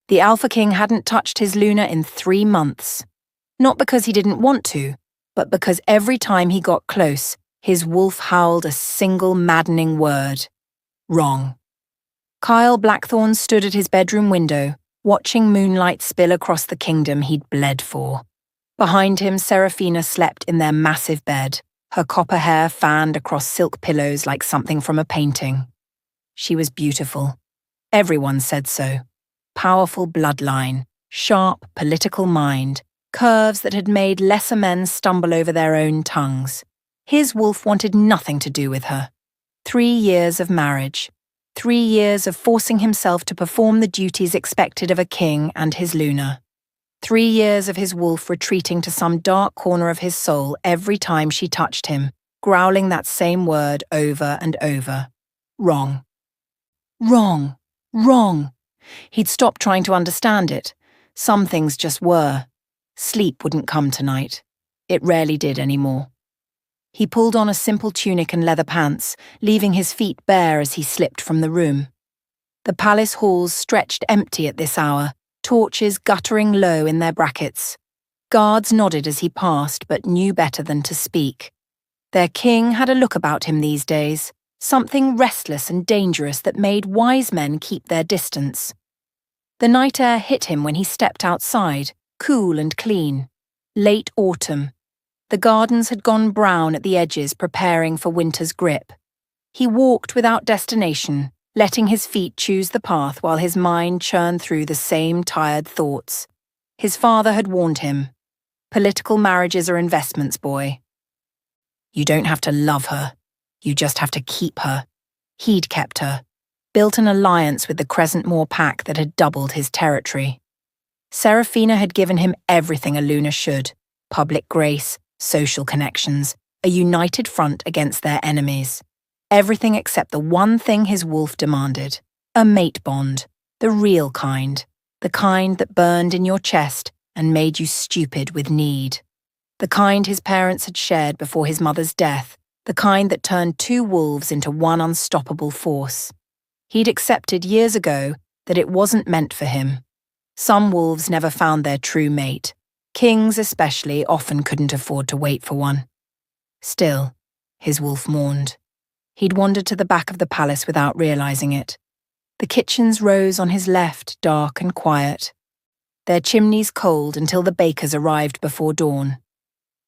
The Alpha King hadn't touched his Luna in 3 months. Not because he didn't want to, but because every time he got close, his wolf howled a single maddening word. Wrong. Kyle Blackthorne stood at his bedroom window, watching moonlight spill across the kingdom he'd bled for. Behind him, Seraphina slept in their massive bed, her copper hair fanned across silk pillows like something from a painting. She was beautiful. Everyone said so. Powerful bloodline, sharp political mind, curves that had made lesser men stumble over their own tongues. His wolf wanted nothing to do with her. 3 years of marriage. 3 years of forcing himself to perform the duties expected of a king and his Luna. 3 years of his wolf retreating to some dark corner of his soul every time she touched him, growling that same word over and over. Wrong. Wrong. Wrong. He'd stopped trying to understand it. Some things just were. Sleep wouldn't come tonight. It rarely did anymore. He pulled on a simple tunic and leather pants, leaving his feet bare as he slipped from the room. The palace halls stretched empty at this hour, torches guttering low in their brackets. Guards nodded as he passed, but knew better than to speak. Their king had a look about him these days, something restless and dangerous that made wise men keep their distance. The night air hit him when he stepped outside, cool and clean. Late autumn. The gardens had gone brown at the edges, preparing for winter's grip. He walked without destination, letting his feet choose the path while his mind churned through the same tired thoughts. His father had warned him. Political marriages are investments, boy. You don't have to love her. You just have to keep her. He'd kept her, built an alliance with the Crescent Moor pack that had doubled his territory. Seraphina had given him everything a Luna should: public grace, social connections, a united front against their enemies. Everything except the one thing his wolf demanded: a mate bond, the real kind, the kind that burned in your chest and made you stupid with need. The kind his parents had shared before his mother's death, the kind that turned 2 wolves into one unstoppable force. He'd accepted years ago that it wasn't meant for him. Some wolves never found their true mate. Kings especially often couldn't afford to wait for one. Still, his wolf mourned. He'd wandered to the back of the palace without realizing it. The kitchens rose on his left, dark and quiet. Their chimneys cold until the bakers arrived before dawn.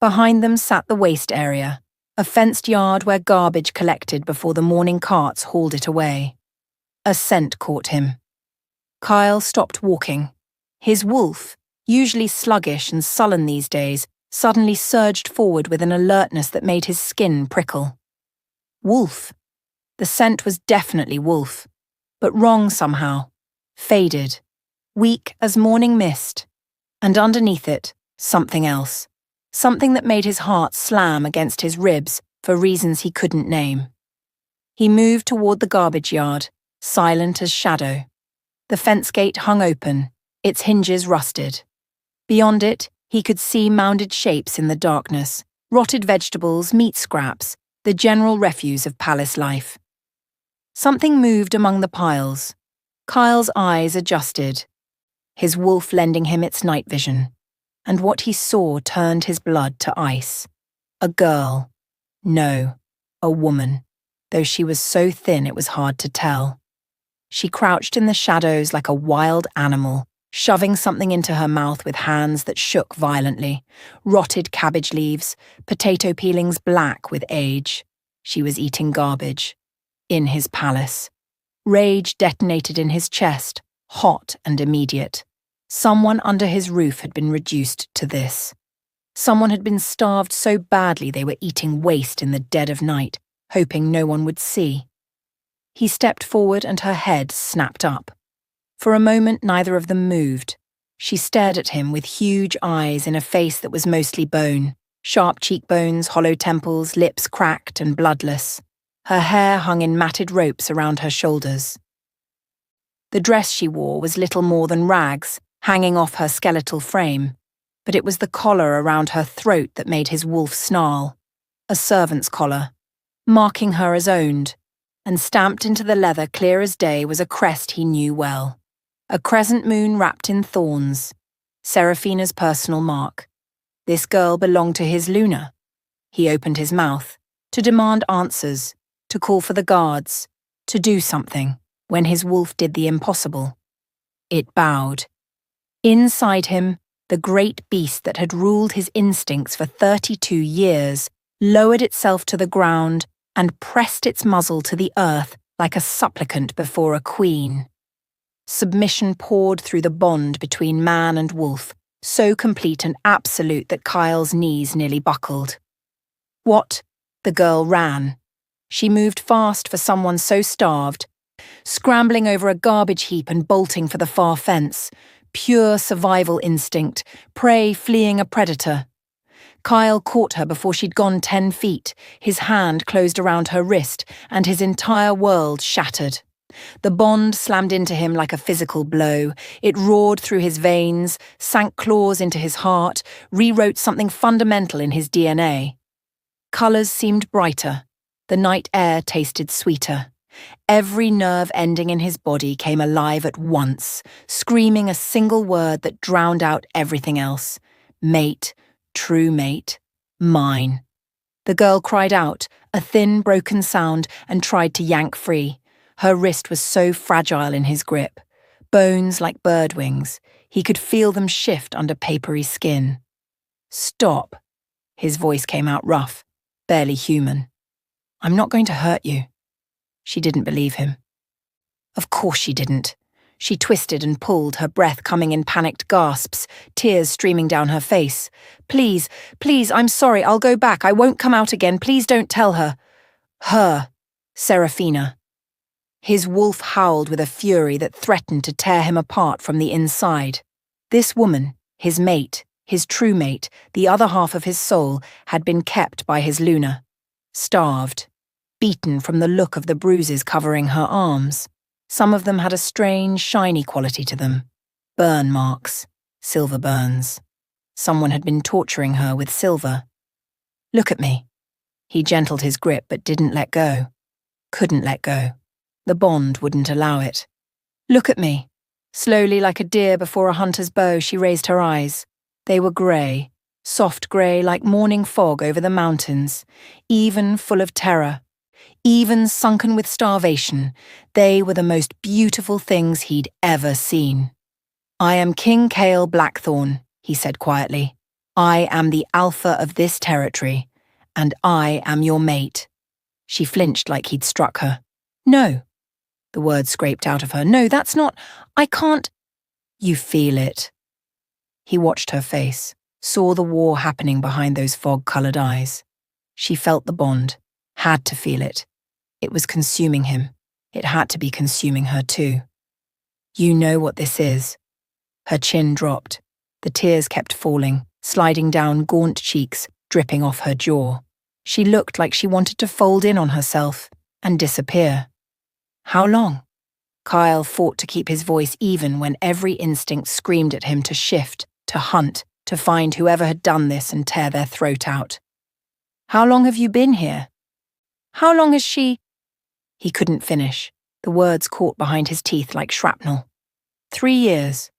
Behind them sat the waste area, a fenced yard where garbage collected before the morning carts hauled it away. A scent caught him. Kyle stopped walking. His wolf, usually sluggish and sullen these days, suddenly surged forward with an alertness that made his skin prickle. Wolf. The scent was definitely wolf, but wrong somehow. Faded. Weak as morning mist. And underneath it, something else. Something that made his heart slam against his ribs for reasons he couldn't name. He moved toward the garbage yard, silent as shadow. The fence gate hung open, its hinges rusted. Beyond it, he could see mounded shapes in the darkness, rotted vegetables, meat scraps, the general refuse of palace life. Something moved among the piles. Kyle's eyes adjusted, his wolf lending him its night vision, and what he saw turned his blood to ice. A girl. No, a woman, though she was so thin it was hard to tell. She crouched in the shadows like a wild animal, shoving something into her mouth with hands that shook violently, rotted cabbage leaves, potato peelings black with age. She was eating garbage. In his palace. Rage detonated in his chest, hot and immediate. Someone under his roof had been reduced to this. Someone had been starved so badly they were eating waste in the dead of night, hoping no one would see. He stepped forward and her head snapped up. For a moment, neither of them moved. She stared at him with huge eyes in a face that was mostly bone, sharp cheekbones, hollow temples, lips cracked and bloodless. Her hair hung in matted ropes around her shoulders. The dress she wore was little more than rags, hanging off her skeletal frame, but it was the collar around her throat that made his wolf snarl. A servant's collar, marking her as owned, and stamped into the leather clear as day was a crest he knew well. A crescent moon wrapped in thorns. Seraphina's personal mark. This girl belonged to his Luna. He opened his mouth, to demand answers, to call for the guards, to do something, when his wolf did the impossible. It bowed. Inside him, the great beast that had ruled his instincts for 32 years lowered itself to the ground and pressed its muzzle to the earth like a supplicant before a queen. Submission poured through the bond between man and wolf, so complete and absolute that Kyle's knees nearly buckled. What? The girl ran. She moved fast for someone so starved, scrambling over a garbage heap and bolting for the far fence. Pure survival instinct, prey fleeing a predator. Kyle caught her before she'd gone 10 feet, his hand closed around her wrist, and his entire world shattered. The bond slammed into him like a physical blow. It roared through his veins, sank claws into his heart, rewrote something fundamental in his DNA. Colours seemed brighter. The night air tasted sweeter. Every nerve ending in his body came alive at once, screaming a single word that drowned out everything else. Mate, true mate, mine. The girl cried out, a thin, broken sound, and tried to yank free. Her wrist was so fragile in his grip. Bones like bird wings. He could feel them shift under papery skin. Stop. His voice came out rough, barely human. I'm not going to hurt you. She didn't believe him. Of course she didn't. She twisted and pulled, her breath coming in panicked gasps, tears streaming down her face. Please, please, I'm sorry, I'll go back. I won't come out again. Please don't tell her. Her. Seraphina. His wolf howled with a fury that threatened to tear him apart from the inside. This woman, his mate, his true mate, the other half of his soul, had been kept by his Luna. Starved. Beaten from the look of the bruises covering her arms. Some of them had a strange, shiny quality to them. Burn marks. Silver burns. Someone had been torturing her with silver. Look at me. He gentled his grip but didn't let go. Couldn't let go. The bond wouldn't allow it. Look at me. Slowly, like a deer before a hunter's bow, she raised her eyes. They were grey. Soft grey like morning fog over the mountains. Even full of terror. Even sunken with starvation, they were the most beautiful things he'd ever seen. I am King Cale Blackthorn, he said quietly. I am the alpha of this territory, and I am your mate. She flinched like he'd struck her. No. The words scraped out of her. No, that's not. I can't. You feel it. He watched her face, saw the war happening behind those fog-coloured eyes. She felt the bond, had to feel it. It was consuming him. It had to be consuming her too. You know what this is. Her chin dropped. The tears kept falling, sliding down gaunt cheeks, dripping off her jaw. She looked like she wanted to fold in on herself and disappear. How long? Kyle fought to keep his voice even when every instinct screamed at him to shift, to hunt, to find whoever had done this and tear their throat out. How long have you been here? How long has she... He couldn't finish. The words caught behind his teeth like shrapnel. 3 years.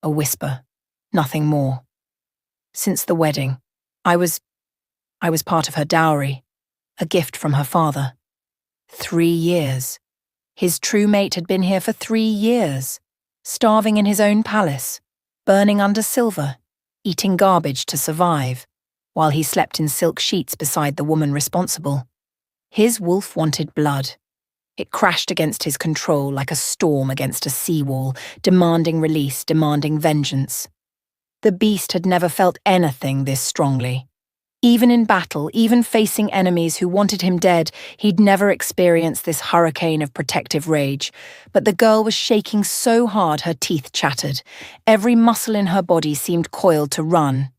A whisper. Nothing more. Since the wedding. I was part of her dowry. A gift from her father. 3 years. His true mate had been here for 3 years. Starving in his own palace. Burning under silver. Eating garbage to survive. While he slept in silk sheets beside the woman responsible. His wolf wanted blood. It crashed against his control like a storm against a seawall, demanding release, demanding vengeance. The beast had never felt anything this strongly. Even in battle, even facing enemies who wanted him dead, he'd never experienced this hurricane of protective rage. But the girl was shaking so hard her teeth chattered. Every muscle in her body seemed coiled to run.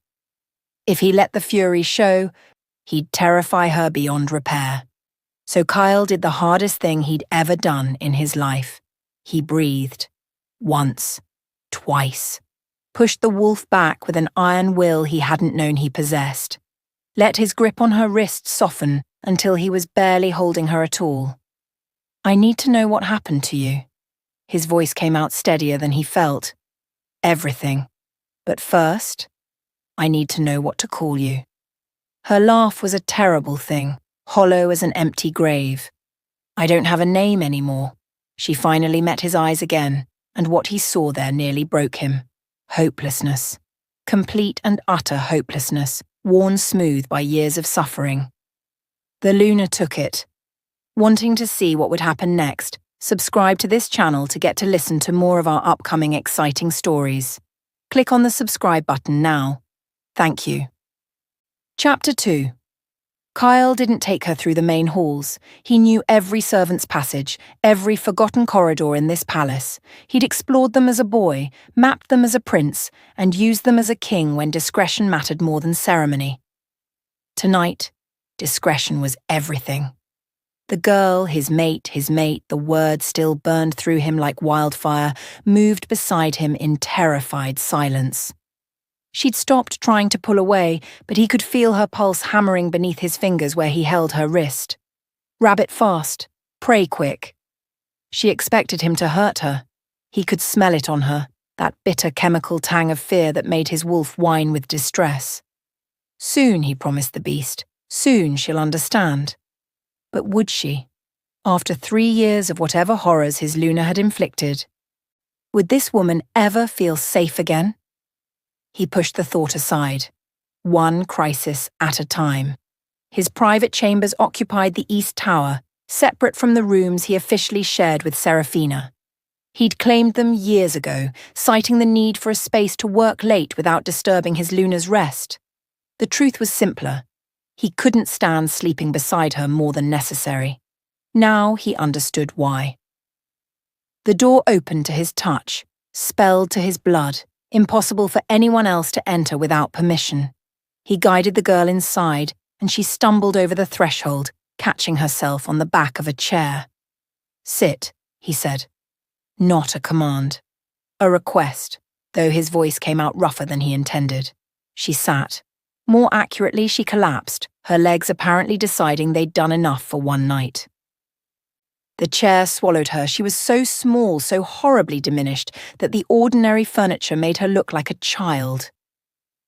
If he let the fury show, he'd terrify her beyond repair. So Kyle did the hardest thing he'd ever done in his life. He breathed. Once. Twice. Pushed the wolf back with an iron will he hadn't known he possessed. Let his grip on her wrist soften until he was barely holding her at all. I need to know what happened to you. His voice came out steadier than he felt. Everything. But first, I need to know what to call you. Her laugh was a terrible thing, hollow as an empty grave. I don't have a name anymore. She finally met his eyes again, and what he saw there nearly broke him. Hopelessness. Complete and utter hopelessness, worn smooth by years of suffering. The Luna took it. Wanting to see what would happen next, subscribe to this channel to get to listen to more of our upcoming exciting stories. Click on the subscribe button now. Thank you. Chapter 2. Kyle didn't take her through the main halls. He knew every servant's passage, every forgotten corridor in this palace. He'd explored them as a boy, mapped them as a prince, and used them as a king when discretion mattered more than ceremony. Tonight, discretion was everything. The girl, his mate, the word still burned through him like wildfire, moved beside him in terrified silence. She'd stopped trying to pull away, but he could feel her pulse hammering beneath his fingers where he held her wrist. Rabbit fast, pray quick. She expected him to hurt her. He could smell it on her, that bitter chemical tang of fear that made his wolf whine with distress. Soon, he promised the beast, soon she'll understand. But would she? After 3 years of whatever horrors his Luna had inflicted, would this woman ever feel safe again? He pushed the thought aside, one crisis at a time. His private chambers occupied the East Tower, separate from the rooms he officially shared with Serafina. He'd claimed them years ago, citing the need for a space to work late without disturbing his Luna's rest. The truth was simpler. He couldn't stand sleeping beside her more than necessary. Now he understood why. The door opened to his touch, spelled to his blood. Impossible for anyone else to enter without permission. He guided the girl inside, and she stumbled over the threshold, catching herself on the back of a chair. Sit, he said. Not a command. A request, though his voice came out rougher than he intended. She sat. More accurately, she collapsed, her legs apparently deciding they'd done enough for one night. The chair swallowed her. She was so small, so horribly diminished, that the ordinary furniture made her look like a child.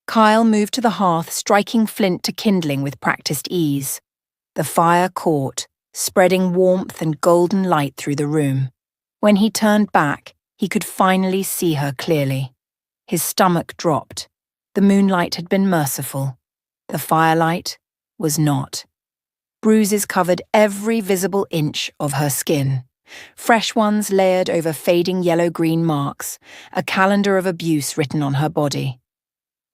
Kyle moved to the hearth, striking flint to kindling with practiced ease. The fire caught, spreading warmth and golden light through the room. When he turned back, he could finally see her clearly. His stomach dropped. The moonlight had been merciful. The firelight was not. Bruises covered every visible inch of her skin. Fresh ones layered over fading yellow-green marks, a calendar of abuse written on her body.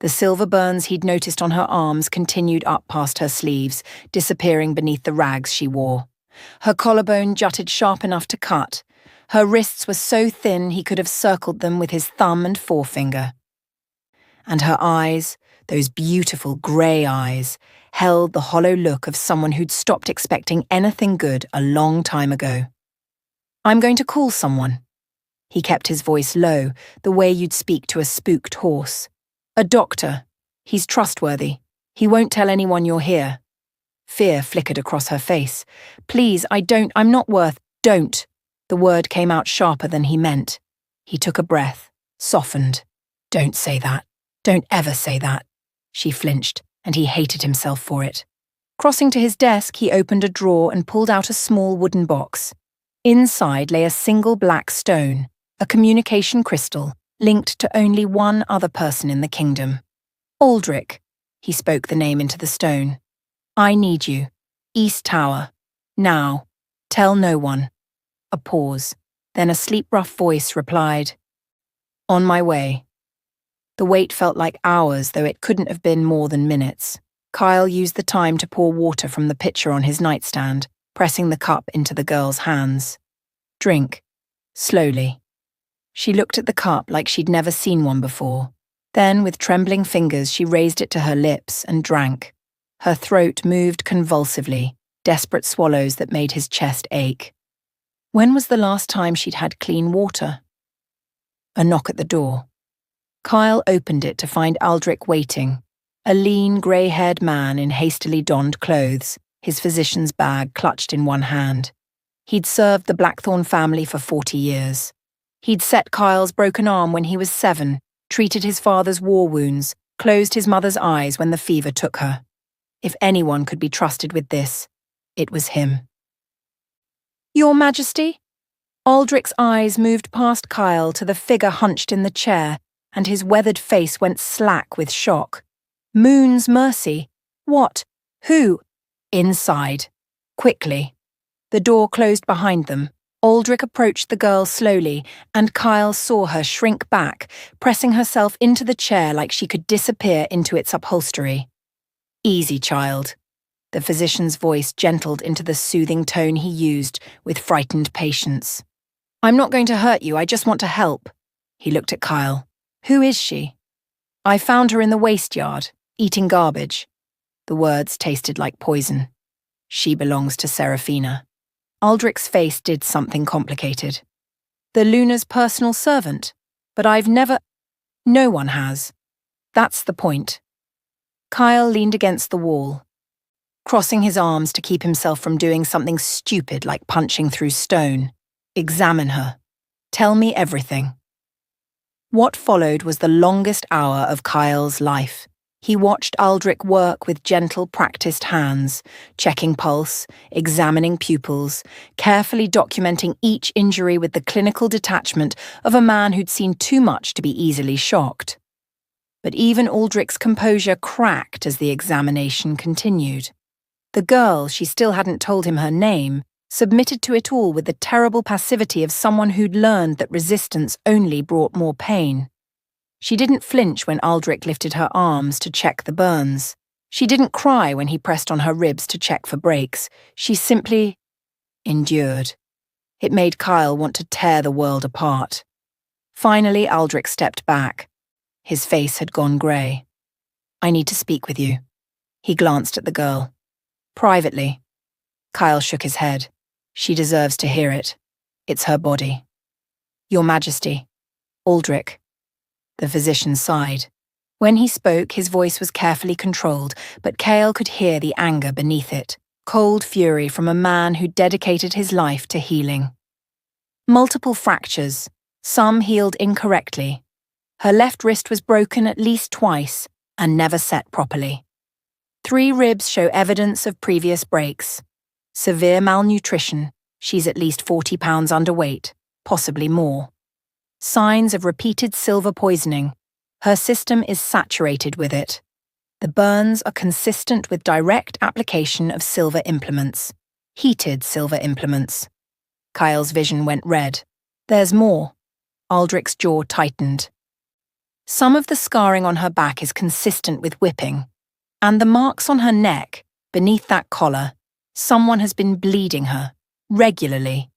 The silver burns he'd noticed on her arms continued up past her sleeves, disappearing beneath the rags she wore. Her collarbone jutted sharp enough to cut. Her wrists were so thin he could have circled them with his thumb and forefinger. And her eyes, those beautiful grey eyes, held the hollow look of someone who'd stopped expecting anything good a long time ago. I'm going to call someone. He kept his voice low, the way you'd speak to a spooked horse. A doctor. He's trustworthy. He won't tell anyone you're here. Fear flickered across her face. Please, I'm not worth, don't. The word came out sharper than he meant. He took a breath, softened. Don't say that. Don't ever say that. She flinched, and he hated himself for it. Crossing to his desk, he opened a drawer and pulled out a small wooden box. Inside lay a single black stone, a communication crystal, linked to only one other person in the kingdom. Aldrich. He spoke the name into the stone. I need you. East Tower. Now. Tell no one. A pause. Then a sleep-rough voice replied, On my way. The wait felt like hours, though it couldn't have been more than minutes. Kyle used the time to pour water from the pitcher on his nightstand, pressing the cup into the girl's hands. Drink. Slowly. She looked at the cup like she'd never seen one before. Then, with trembling fingers, she raised it to her lips and drank. Her throat moved convulsively, desperate swallows that made his chest ache. When was the last time she'd had clean water? A knock at the door. Kyle opened it to find Aldrich waiting, a lean, grey-haired man in hastily donned clothes, his physician's bag clutched in one hand. He'd served the Blackthorn family for 40 years. He'd set Kyle's broken arm when he was 7, treated his father's war wounds, closed his mother's eyes when the fever took her. If anyone could be trusted with this, it was him. "Your Majesty?" Aldrich's eyes moved past Kyle to the figure hunched in the chair, and his weathered face went slack with shock. Moon's mercy? What? Who? Inside. Quickly. The door closed behind them. Aldrich approached the girl slowly, and Kyle saw her shrink back, pressing herself into the chair like she could disappear into its upholstery. "Easy, child." The physician's voice gentled into the soothing tone he used with frightened patience. "I'm not going to hurt you, I just want to help." He looked at Kyle. "Who is she?" "I found her in the waste yard, eating garbage." The words tasted like poison. "She belongs to Serafina." Aldrich's face did something complicated. "The Luna's personal servant? But I've never—" "No one has. That's the point." Kyle leaned against the wall, crossing his arms to keep himself from doing something stupid like punching through stone. "Examine her. Tell me everything." What followed was the longest hour of Kyle's life. He watched Aldrich work with gentle, practiced hands, checking pulse, examining pupils, carefully documenting each injury with the clinical detachment of a man who'd seen too much to be easily shocked. But even Aldrich's composure cracked as the examination continued. The girl, she still hadn't told him her name, submitted to it all with the terrible passivity of someone who'd learned that resistance only brought more pain. She didn't flinch when Aldrich lifted her arms to check the burns. She didn't cry when he pressed on her ribs to check for breaks. She simply endured. It made Kyle want to tear the world apart. Finally, Aldrich stepped back. His face had gone grey. "I need to speak with you." He glanced at the girl. "Privately." Kyle shook his head. "She deserves to hear it. It's her body." "Your Majesty." "Aldrich." The physician sighed. When he spoke, his voice was carefully controlled, but Kyle could hear the anger beneath it, cold fury from a man who dedicated his life to healing. Multiple fractures, some healed incorrectly. Her left wrist was broken at least twice and never set properly. 3 ribs show evidence of previous breaks. Severe malnutrition, she's at least 40 pounds underweight, possibly more. Signs of repeated silver poisoning. Her system is saturated with it. The burns are consistent with direct application of silver implements. Heated silver implements. Kyle's vision went red. "There's more." Aldrich's jaw tightened. "Some of the scarring on her back is consistent with whipping. And the marks on her neck, beneath that collar, someone has been bleeding her, regularly.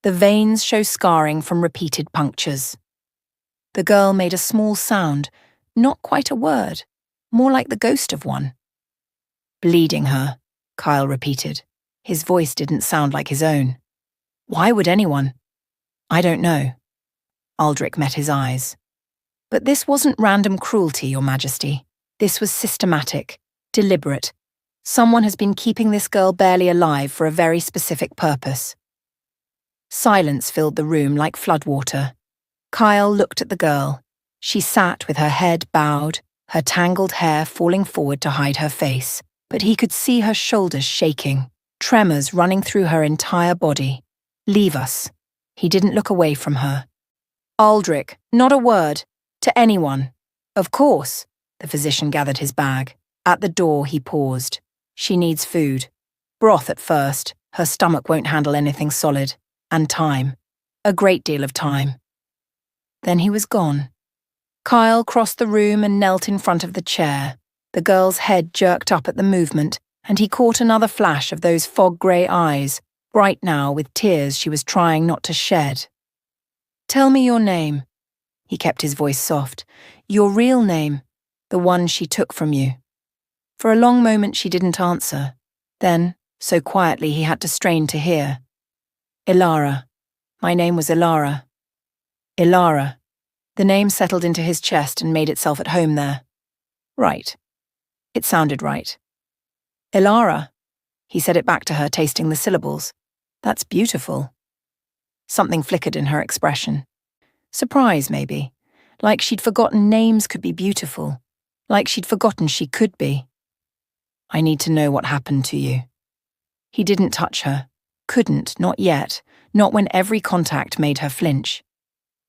The veins show scarring from repeated punctures." The girl made a small sound, not quite a word, more like the ghost of one. "Bleeding her," Kyle repeated. His voice didn't sound like his own. "Why would anyone?" "I don't know." Aldrich met his eyes. "But this wasn't random cruelty, Your Majesty. This was systematic, deliberate. Someone has been keeping this girl barely alive for a very specific purpose." Silence filled the room like floodwater. Kyle looked at the girl. She sat with her head bowed, her tangled hair falling forward to hide her face, but he could see her shoulders shaking, tremors running through her entire body. "Leave us." He didn't look away from her. "Aldrich, not a word. To anyone." "Of course." The physician gathered his bag. At the door, he paused. "She needs food. Broth at first. Her stomach won't handle anything solid. And time. A great deal of time." Then he was gone. Kyle crossed the room and knelt in front of the chair. The girl's head jerked up at the movement, and he caught another flash of those fog-grey eyes, bright now with tears she was trying not to shed. "Tell me your name." He kept his voice soft. "Your real name, the one she took from you." For a long moment she didn't answer. Then, so quietly he had to strain to hear. "Ilara. My name was Ilara." Ilara. The name settled into his chest and made itself at home there. Right. It sounded right. "Ilara." He said it back to her, tasting the syllables. "That's beautiful." Something flickered in her expression. Surprise, maybe. Like she'd forgotten names could be beautiful. Like she'd forgotten she could be. I need to know what happened to you. He didn't touch her. Couldn't, not yet. Not when every contact made her flinch.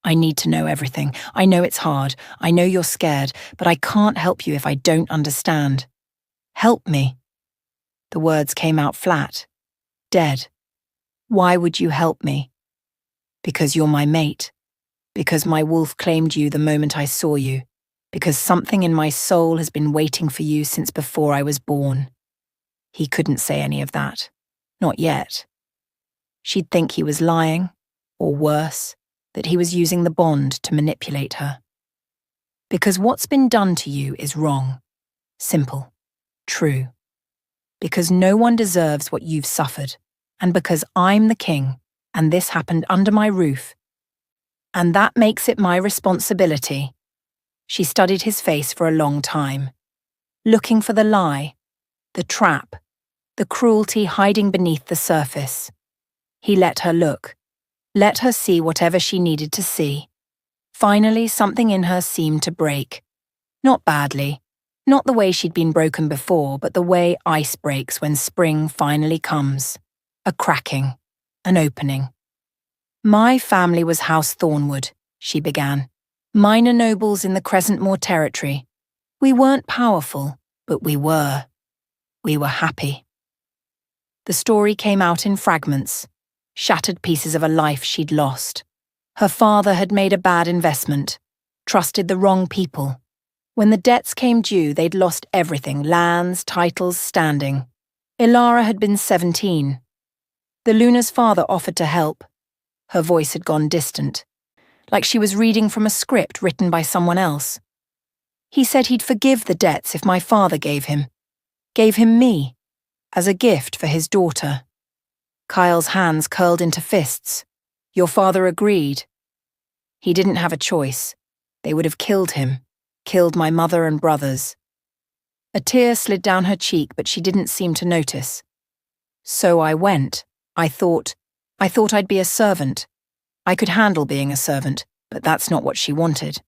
I need to know everything. I know it's hard. I know you're scared, but I can't help you if I don't understand. Help me. The words came out flat. Dead. Why would you help me? Because you're my mate. Because my wolf claimed you the moment I saw you. Because something in my soul has been waiting for you since before I was born. He couldn't say any of that. Not yet. She'd think he was lying, or worse, that he was using the bond to manipulate her. Because what's been done to you is wrong. Simple. True. Because no one deserves what you've suffered, and because I'm the king, and this happened under my roof. And that makes it my responsibility. She studied his face for a long time, looking for the lie, the trap, the cruelty hiding beneath the surface. He let her look, let her see whatever she needed to see. Finally, something in her seemed to break. Not badly, not the way she'd been broken before, but the way ice breaks when spring finally comes. A cracking, an opening. My family was House Thornwood, she began. Minor nobles in the Crescentmoor territory. We weren't powerful, but we were. We were happy. The story came out in fragments, shattered pieces of a life she'd lost. Her father had made a bad investment, trusted the wrong people. When the debts came due, they'd lost everything, lands, titles, standing. Ilara had been 17. The Luna's father offered to help. Her voice had gone distant, like she was reading from a script written by someone else. He said he'd forgive the debts if my father gave him me, as a gift for his daughter. Kyle's hands curled into fists. Your father agreed. He didn't have a choice. They would have killed him, killed my mother and brothers. A tear slid down her cheek, but she didn't seem to notice. So I went. I thought I'd be a servant. I could handle being a servant, but that's not what she wanted.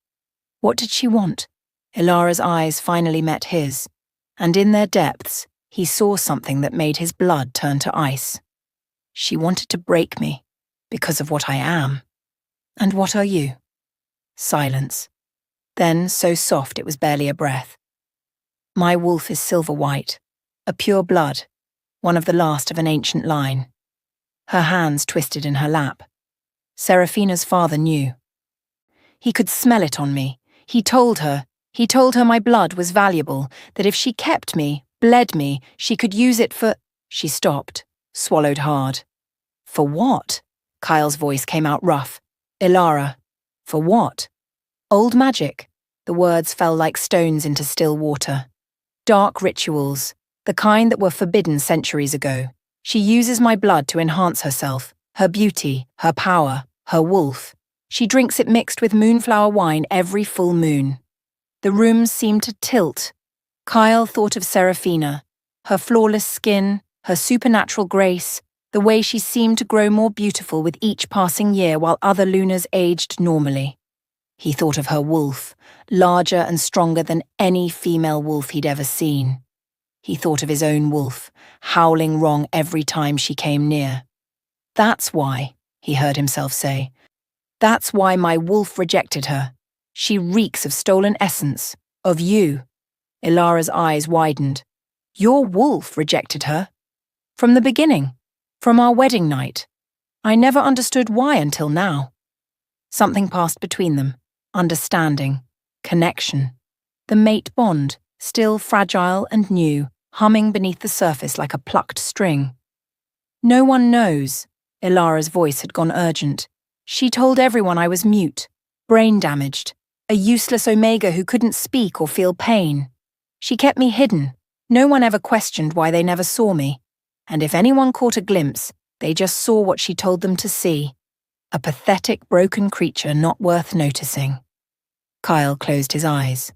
What did she want? Ilara's eyes finally met his, and in their depths, he saw something that made his blood turn to ice. She wanted to break me, because of what I am. And what are you? Silence. Then, so soft it was barely a breath. My wolf is silver white, a pure blood, one of the last of an ancient line. Her hands twisted in her lap. Seraphina's father knew. He could smell it on me. He told her my blood was valuable, that if she kept me, bled me, she could use it for... She stopped, swallowed hard. For what? Kyle's voice came out rough. Ilara. For what? Old magic. The words fell like stones into still water. Dark rituals, the kind that were forbidden centuries ago. She uses my blood to enhance herself, her beauty, her power, her wolf. She drinks it mixed with moonflower wine every full moon. The rooms seemed to tilt. Kyle thought of Seraphina, her flawless skin, her supernatural grace, the way she seemed to grow more beautiful with each passing year while other Lunas aged normally. He thought of her wolf, larger and stronger than any female wolf he'd ever seen. He thought of his own wolf, howling wrong every time she came near. That's why, he heard himself say. That's why my wolf rejected her. She reeks of stolen essence, of you. Ilara's eyes widened. Your wolf rejected her. From the beginning. From our wedding night. I never understood why until now. Something passed between them. Understanding. Connection. The mate bond, still fragile and new, humming beneath the surface like a plucked string. No one knows. Ilara's voice had gone urgent. She told everyone I was mute, brain damaged, a useless Omega who couldn't speak or feel pain. She kept me hidden. No one ever questioned why they never saw me. And if anyone caught a glimpse, they just saw what she told them to see. A pathetic, broken creature not worth noticing. Kyle closed his eyes.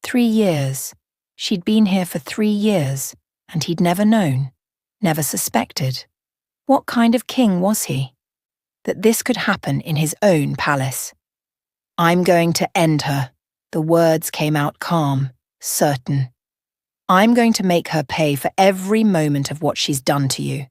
3 years. She'd been here for 3 years, and he'd never known, never suspected. What kind of king was he? That this could happen in his own palace. I'm going to end her. The words came out calm, certain. I'm going to make her pay for every moment of what she's done to you.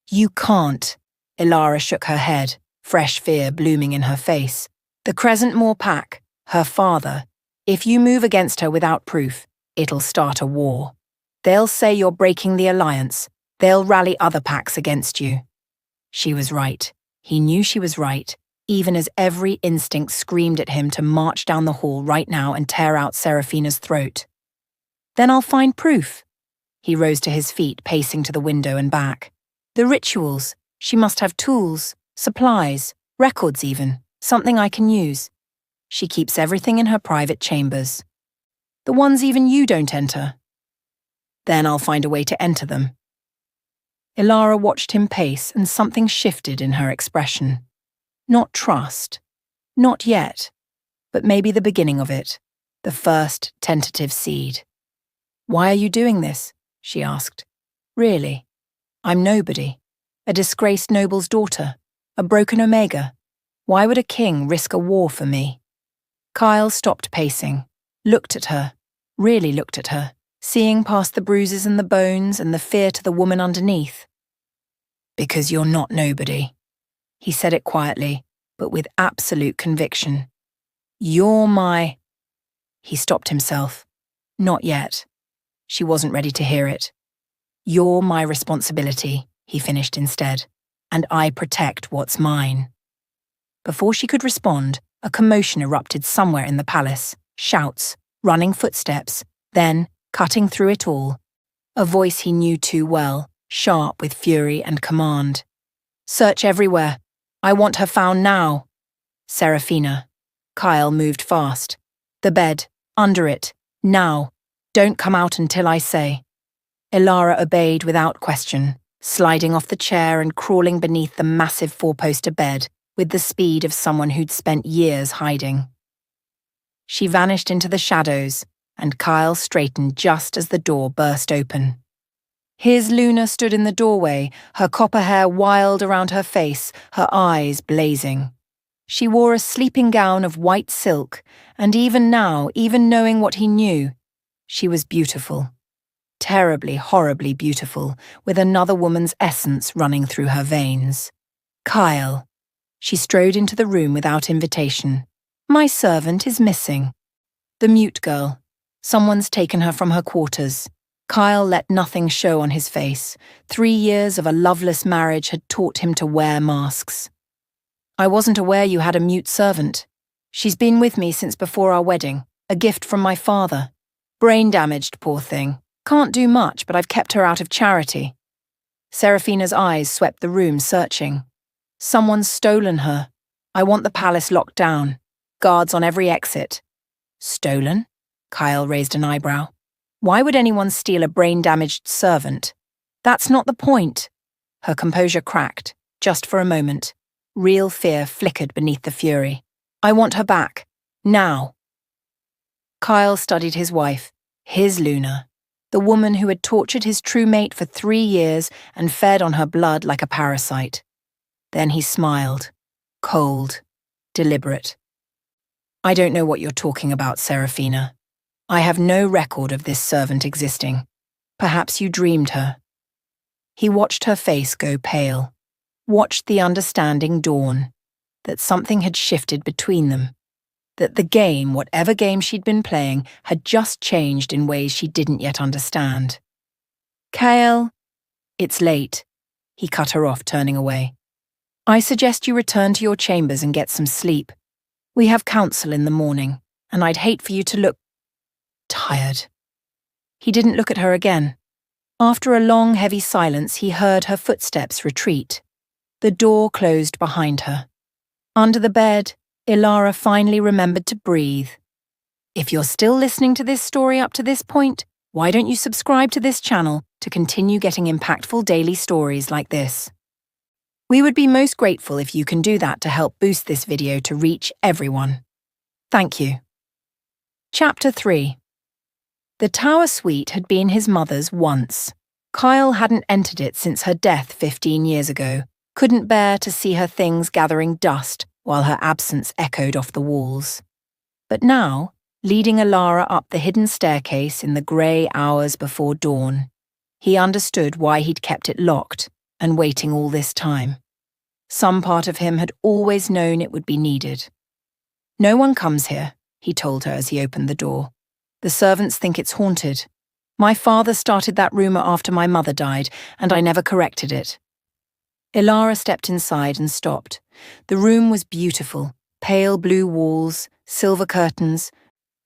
You can't. Ilara shook her head, fresh fear blooming in her face. The Crescentmoor Pack, her father, if you move against her without proof, it'll start a war. They'll say you're breaking the alliance. They'll rally other packs against you. She was right. He knew she was right, even as every instinct screamed at him to march down the hall right now and tear out Serafina's throat. Then I'll find proof. He rose to his feet, pacing to the window and back. The rituals. She must have tools, supplies, records even, something I can use. She keeps everything in her private chambers. The ones even you don't enter. Then I'll find a way to enter them. Ilara watched him pace, and something shifted in her expression. Not trust. Not yet. But maybe the beginning of it. The first tentative seed. Why are you doing this? She asked. Really? I'm nobody. A disgraced noble's daughter. A broken Omega. Why would a king risk a war for me? Kyle stopped pacing. Looked at her. Really looked at her. Seeing past the bruises and the bones and the fear to the woman underneath. Because you're not nobody. He said it quietly, but with absolute conviction. You're my... He stopped himself. Not yet. She wasn't ready to hear it. You're my responsibility, he finished instead, and I protect what's mine. Before she could respond, a commotion erupted somewhere in the palace. Shouts, running footsteps, then, cutting through it all, a voice he knew too well, sharp with fury and command. Search everywhere. I want her found now. Serafina. Kyle moved fast. The bed, under it, now. Don't come out until I say. Ilara obeyed without question, sliding off the chair and crawling beneath the massive four-poster bed with the speed of someone who'd spent years hiding. She vanished into the shadows, and Kyle straightened just as the door burst open. His Luna stood in the doorway, her copper hair wild around her face, her eyes blazing. She wore a sleeping gown of white silk, and even now, even knowing what he knew, she was beautiful. Terribly, horribly beautiful, with another woman's essence running through her veins. Kyle. She strode into the room without invitation. My servant is missing. The mute girl. Someone's taken her from her quarters. Kyle let nothing show on his face. 3 years of a loveless marriage had taught him to wear masks. I wasn't aware you had a mute servant. She's been with me since before our wedding, a gift from my father. Brain damaged, poor thing. Can't do much, but I've kept her out of charity. Serafina's eyes swept the room, searching. Someone's stolen her. I want the palace locked down. Guards on every exit. Stolen? Kyle raised an eyebrow. Why would anyone steal a brain-damaged servant? That's not the point. Her composure cracked, just for a moment. Real fear flickered beneath the fury. I want her back. Now. Kyle studied his wife, his Luna, the woman who had tortured his true mate for 3 years and fed on her blood like a parasite. Then he smiled, cold, deliberate. I don't know what you're talking about, Serafina. I have no record of this servant existing. Perhaps you dreamed her. He watched her face go pale, watched the understanding dawn, that something had shifted between them, that the game, whatever game she'd been playing, had just changed in ways she didn't yet understand. Kyle, it's late. He cut her off, turning away. I suggest you return to your chambers and get some sleep. We have council in the morning, and I'd hate for you to look tired. He didn't look at her again. After a long, heavy silence, he heard her footsteps retreat. The door closed behind her. Under the bed, Ilara finally remembered to breathe. If you're still listening to this story up to this point, why don't you subscribe to this channel to continue getting impactful daily stories like this? We would be most grateful if you can do that to help boost this video to reach everyone. Thank you. Chapter 3. The Tower Suite had been his mother's once. Kyle hadn't entered it since her death 15 years ago, couldn't bear to see her things gathering dust while her absence echoed off the walls. But now, leading Alara up the hidden staircase in the grey hours before dawn, he understood why he'd kept it locked and waiting all this time. Some part of him had always known it would be needed. "No one comes here," he told her as he opened the door. "The servants think it's haunted. My father started that rumour after my mother died, and I never corrected it." Ilara stepped inside and stopped. The room was beautiful, pale blue walls, silver curtains,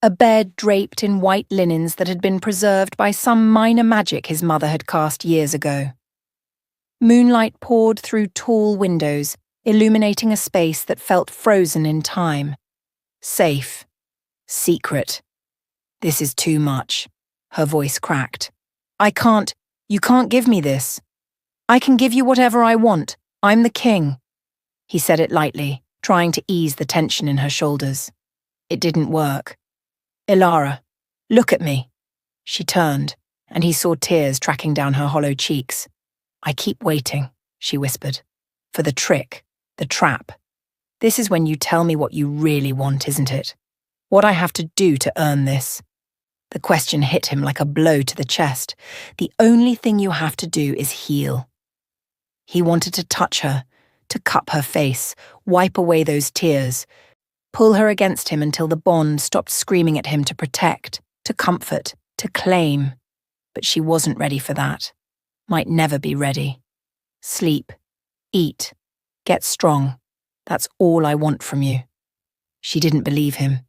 a bed draped in white linens that had been preserved by some minor magic his mother had cast years ago. Moonlight poured through tall windows, illuminating a space that felt frozen in time. Safe. Secret. "This is too much," her voice cracked. You can't give me this. I can give you whatever I want. I'm the king." He said it lightly, trying to ease the tension in her shoulders. It didn't work. "Ilara, look at me." She turned, and he saw tears tracking down her hollow cheeks. "I keep waiting," she whispered. "For the trick, the trap. This is when you tell me what you really want, isn't it? What I have to do to earn this." The question hit him like a blow to the chest. The only thing you have to do is heal. He wanted to touch her, to cup her face, wipe away those tears, pull her against him until the bond stopped screaming at him to protect, to comfort, to claim. But she wasn't ready for that. Might never be ready. "Sleep, eat, get strong. That's all I want from you." She didn't believe him.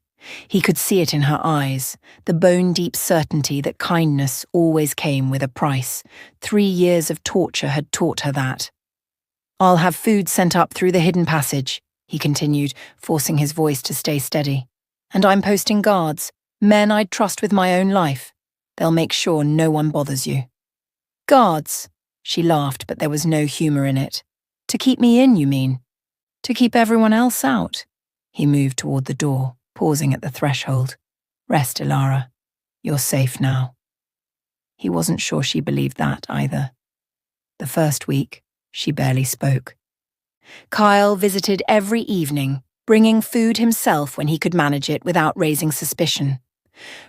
He could see it in her eyes, the bone-deep certainty that kindness always came with a price. 3 years of torture had taught her that. "I'll have food sent up through the hidden passage," he continued, forcing his voice to stay steady. "And I'm posting guards, men I'd trust with my own life. They'll make sure no one bothers you." "Guards?" She laughed, but there was no humour in it. "To keep me in, you mean? To keep everyone else out?" He moved toward the door, pausing at the threshold. "Rest, Ilara. You're safe now." He wasn't sure she believed that either. The first week, she barely spoke. Kyle visited every evening, bringing food himself when he could manage it without raising suspicion.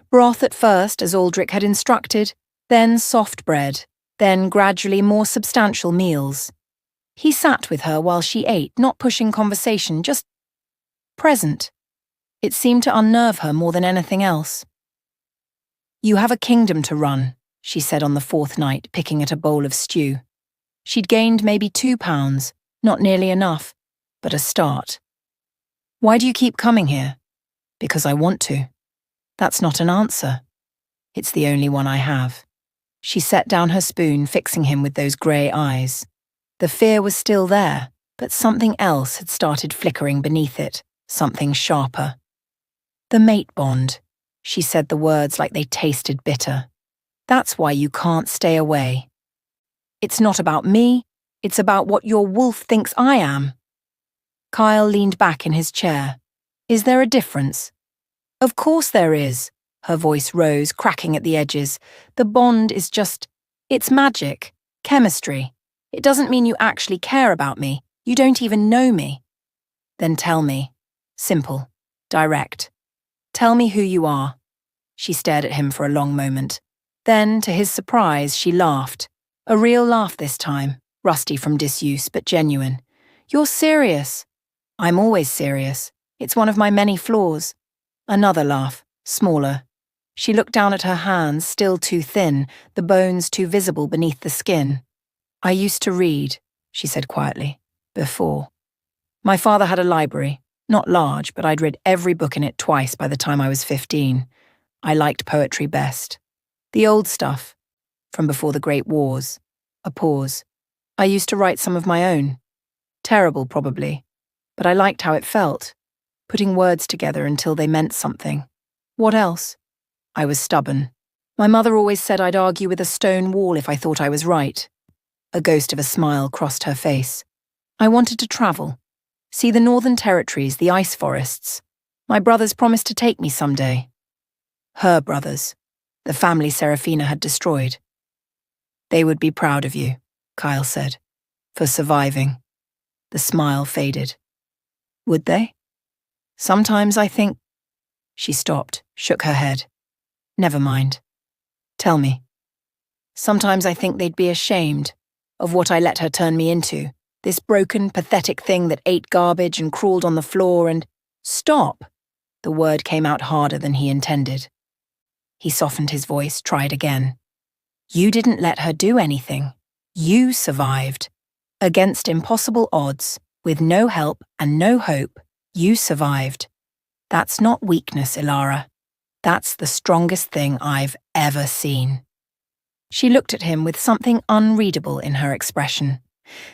Broth at first, as Aldrich had instructed, then soft bread, then gradually more substantial meals. He sat with her while she ate, not pushing conversation, just present. It seemed to unnerve her more than anything else. "You have a kingdom to run," she said on the 4th night, picking at a bowl of stew. She'd gained maybe 2 pounds, not nearly enough, but a start. "Why do you keep coming here?" "Because I want to." "That's not an answer." "It's the only one I have." She set down her spoon, fixing him with those grey eyes. The fear was still there, but something else had started flickering beneath it, something sharper. "The mate bond," she said the words like they tasted bitter. "That's why you can't stay away. It's not about me, it's about what your wolf thinks I am." Kyle leaned back in his chair. "Is there a difference?" "Of course there is." Her voice rose, cracking at the edges. "The bond is just, it's magic, chemistry. It doesn't mean you actually care about me. You don't even know me." "Then tell me. Simple. Direct. Tell me who you are." She stared at him for a long moment. Then, to his surprise, she laughed. A real laugh this time, rusty from disuse, but genuine. "You're serious." "I'm always serious. It's one of my many flaws." Another laugh, smaller. She looked down at her hands, still too thin, the bones too visible beneath the skin. "I used to read," she said quietly, "before. My father had a library, not large, but I'd read every book in it twice by the time I was 15. I liked poetry best. The old stuff, from before the Great Wars." A pause. "I used to write some of my own. Terrible, probably, but I liked how it felt, putting words together until they meant something. What else? I was stubborn. My mother always said I'd argue with a stone wall if I thought I was right." A ghost of a smile crossed her face. "I wanted to travel. See the Northern Territories, the ice forests. My brothers promised to take me someday." Her brothers. The family Serafina had destroyed. "They would be proud of you," Kyle said, "for surviving." The smile faded. Would they? Sometimes I think... She stopped, shook her head. Never mind. Tell me. Sometimes I think they'd be ashamed of what I let her turn me into, this broken, pathetic thing that ate garbage and crawled on the floor and... Stop! The word came out harder than he intended. He softened his voice, tried again. You didn't let her do anything. You survived. Against impossible odds, with no help and no hope, you survived. That's not weakness, Ilara. That's the strongest thing I've ever seen. She looked at him with something unreadable in her expression.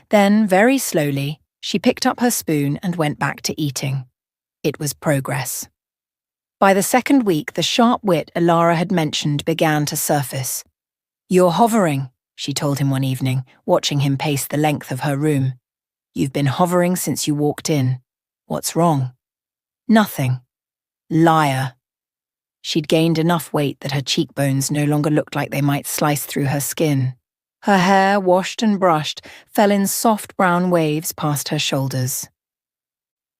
Then, very slowly, she picked up her spoon and went back to eating. It was progress. By the second week, the sharp wit Ilara had mentioned began to surface. You're hovering, she told him one evening, watching him pace the length of her room. You've been hovering since you walked in. What's wrong? Nothing. Liar. She'd gained enough weight that her cheekbones no longer looked like they might slice through her skin. Her hair, washed and brushed, fell in soft brown waves past her shoulders.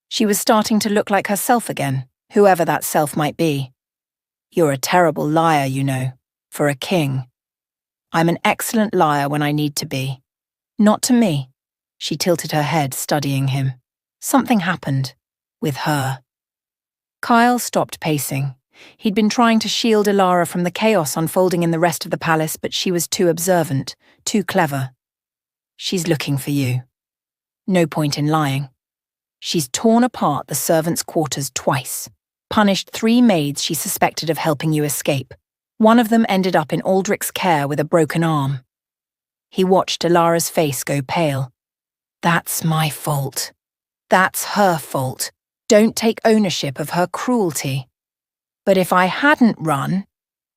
She was starting to look like herself again, whoever that self might be. You're a terrible liar, you know, for a king. I'm an excellent liar when I need to be. Not to me. She tilted her head, studying him. Something happened. With her. Kyle stopped pacing. He'd been trying to shield Ilara from the chaos unfolding in the rest of the palace, but she was too observant, too clever. She's looking for you. No point in lying. She's torn apart the servants' quarters twice, punished 3 maids she suspected of helping you escape. One of them ended up in Aldrich's care with a broken arm. He watched Ilara's face go pale. That's my fault. That's her fault. Don't take ownership of her cruelty. But if I hadn't run,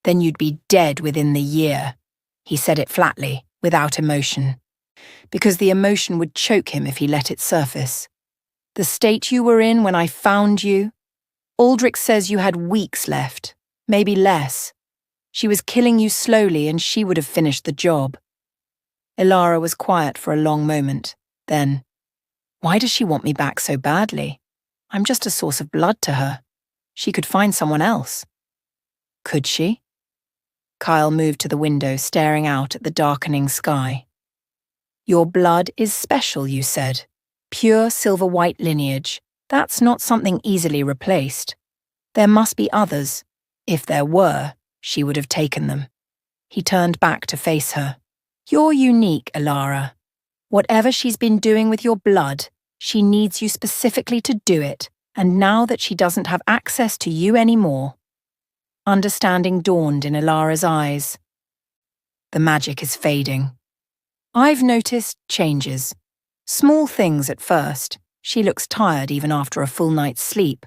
then you'd be dead within the year. He said it flatly, without emotion. Because the emotion would choke him if he let it surface. The state you were in when I found you? Aldrich says you had weeks left, maybe less. She was killing you slowly and she would have finished the job. Ilara was quiet for a long moment. Then, why does she want me back so badly? I'm just a source of blood to her. She could find someone else. Could she? Kyle moved to the window, staring out at the darkening sky. Your blood is special, you said. Pure silver-white lineage. That's not something easily replaced. There must be others. If there were, she would have taken them. He turned back to face her. You're unique, Ilara. Whatever she's been doing with your blood, she needs you specifically to do it, and now that she doesn't have access to you anymore. Understanding dawned in Ilara's eyes. The magic is fading. I've noticed changes. Small things at first. She looks tired even after a full night's sleep.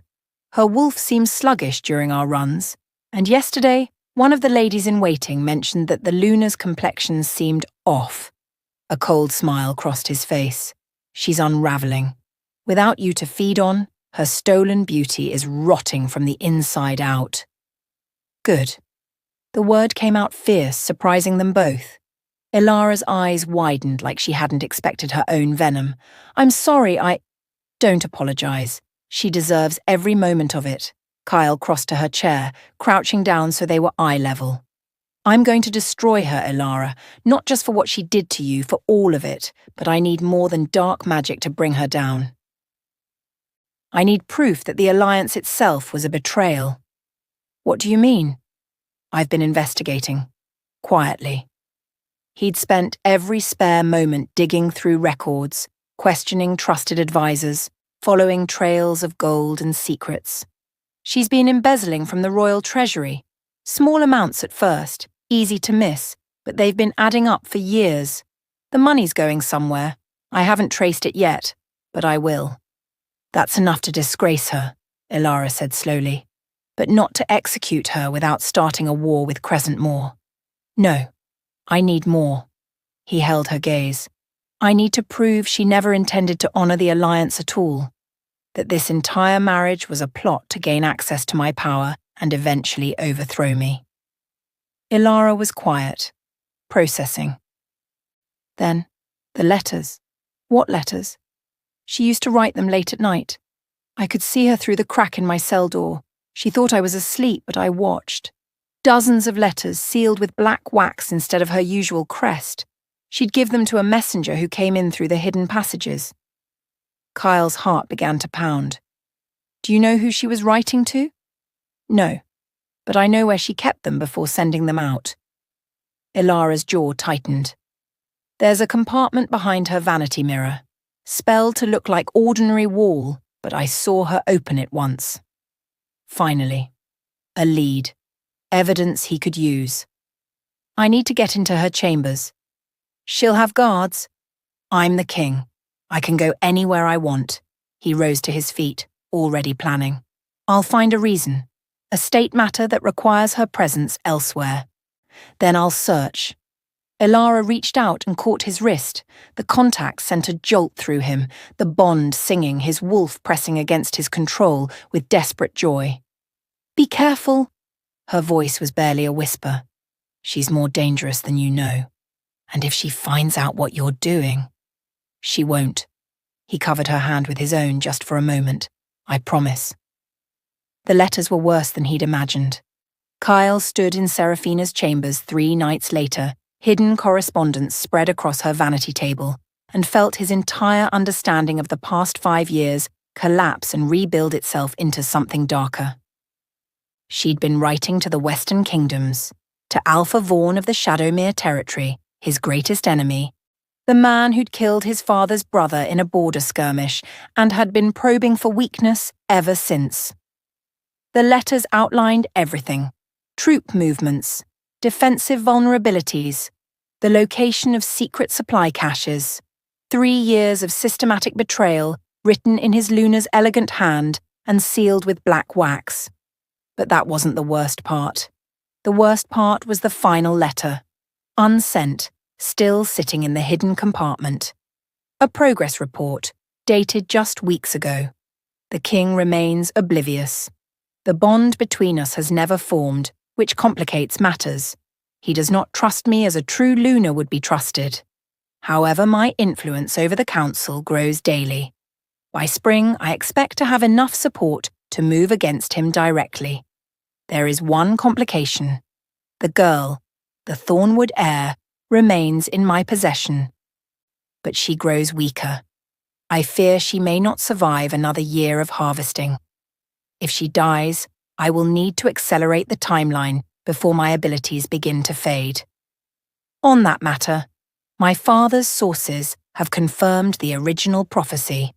Her wolf seems sluggish during our runs, and yesterday, one of the ladies-in-waiting mentioned that the Luna's complexion seemed off. A cold smile crossed his face. She's unraveling. Without you to feed on, her stolen beauty is rotting from the inside out. Good. The word came out fierce, surprising them both. Ilara's eyes widened like she hadn't expected her own venom. I'm sorry, Don't apologize. She deserves every moment of it. Kyle crossed to her chair, crouching down so they were eye level. I'm going to destroy her, Ilara, not just for what she did to you, for all of it, but I need more than dark magic to bring her down. I need proof that the alliance itself was a betrayal. What do you mean? I've been investigating. Quietly. He'd spent every spare moment digging through records, questioning trusted advisors, following trails of gold and secrets. She's been embezzling from the royal treasury. Small amounts at first, easy to miss, but they've been adding up for years. The money's going somewhere. I haven't traced it yet, but I will. That's enough to disgrace her, Ilara said slowly, but not to execute her without starting a war with Crescent Moor. No, I need more. He held her gaze. I need to prove she never intended to honor the alliance at all, that this entire marriage was a plot to gain access to my power and eventually overthrow me. Ilara was quiet, processing. Then, the letters. What letters? She used to write them late at night. I could see her through the crack in my cell door. She thought I was asleep, but I watched. Dozens of letters sealed with black wax instead of her usual crest. She'd give them to a messenger who came in through the hidden passages. Kyle's heart began to pound. Do you know who she was writing to? No, but I know where she kept them before sending them out. Ilara's jaw tightened. There's a compartment behind her vanity mirror, spelled to look like ordinary wall, but I saw her open it once. Finally, a lead, evidence he could use. I need to get into her chambers. She'll have guards. I'm the king. I can go anywhere I want. He rose to his feet, already planning. I'll find a reason, a state matter that requires her presence elsewhere. Then I'll search. Ilara reached out and caught his wrist. The contact sent a jolt through him, the bond singing, his wolf pressing against his control with desperate joy. Be careful. Her voice was barely a whisper. She's more dangerous than you know. And if she finds out what you're doing... She won't. He covered her hand with his own just for a moment. I promise. The letters were worse than he'd imagined. Kyle stood in Seraphina's chambers 3 nights later, hidden correspondence spread across her vanity table, and felt his entire understanding of the past 5 years collapse and rebuild itself into something darker. She'd been writing to the Western Kingdoms, to Alpha Vaughn of the Shadowmere territory, his greatest enemy, the man who'd killed his father's brother in a border skirmish and had been probing for weakness ever since. The letters outlined everything: troop movements, defensive vulnerabilities, the location of secret supply caches, 3 years of systematic betrayal written in his Luna's elegant hand and sealed with black wax. But that wasn't the worst part. The worst part was the final letter, unsent, still sitting in the hidden compartment. A progress report, dated just weeks ago. The king remains oblivious. The bond between us has never formed, which complicates matters. He does not trust me as a true Luna would be trusted. However, my influence over the council grows daily. By spring, I expect to have enough support to move against him directly. There is one complication. The girl, the Thornwood heir, remains in my possession. But she grows weaker. I fear she may not survive another year of harvesting. If she dies, I will need to accelerate the timeline before my abilities begin to fade. On that matter, my father's sources have confirmed the original prophecy.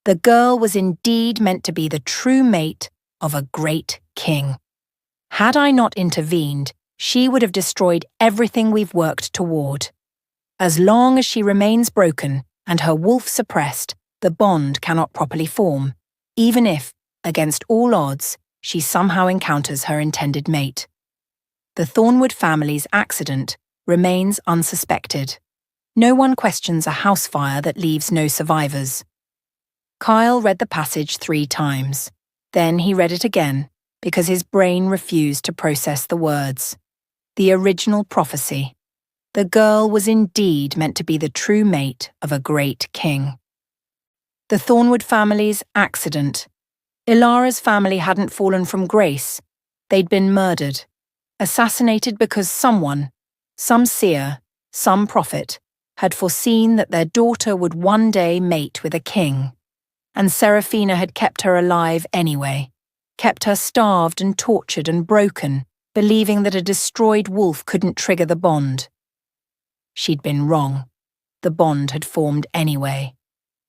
The girl was indeed meant to be the true mate of a great king. Had I not intervened, she would have destroyed everything we've worked toward. As long as she remains broken and her wolf suppressed, the bond cannot properly form, even if, against all odds, she somehow encounters her intended mate. The Thornwood family's accident remains unsuspected. No one questions a house fire that leaves no survivors. Kyle read the passage 3 times. Then he read it again, because his brain refused to process the words. The original prophecy. The girl was indeed meant to be the true mate of a great king. The Thornwood family's accident. Ilara's family hadn't fallen from grace. They'd been murdered. Assassinated because someone, some seer, some prophet, had foreseen that their daughter would one day mate with a king. And Seraphina had kept her alive anyway, kept her starved and tortured and broken, believing that a destroyed wolf couldn't trigger the bond. She'd been wrong. The bond had formed anyway.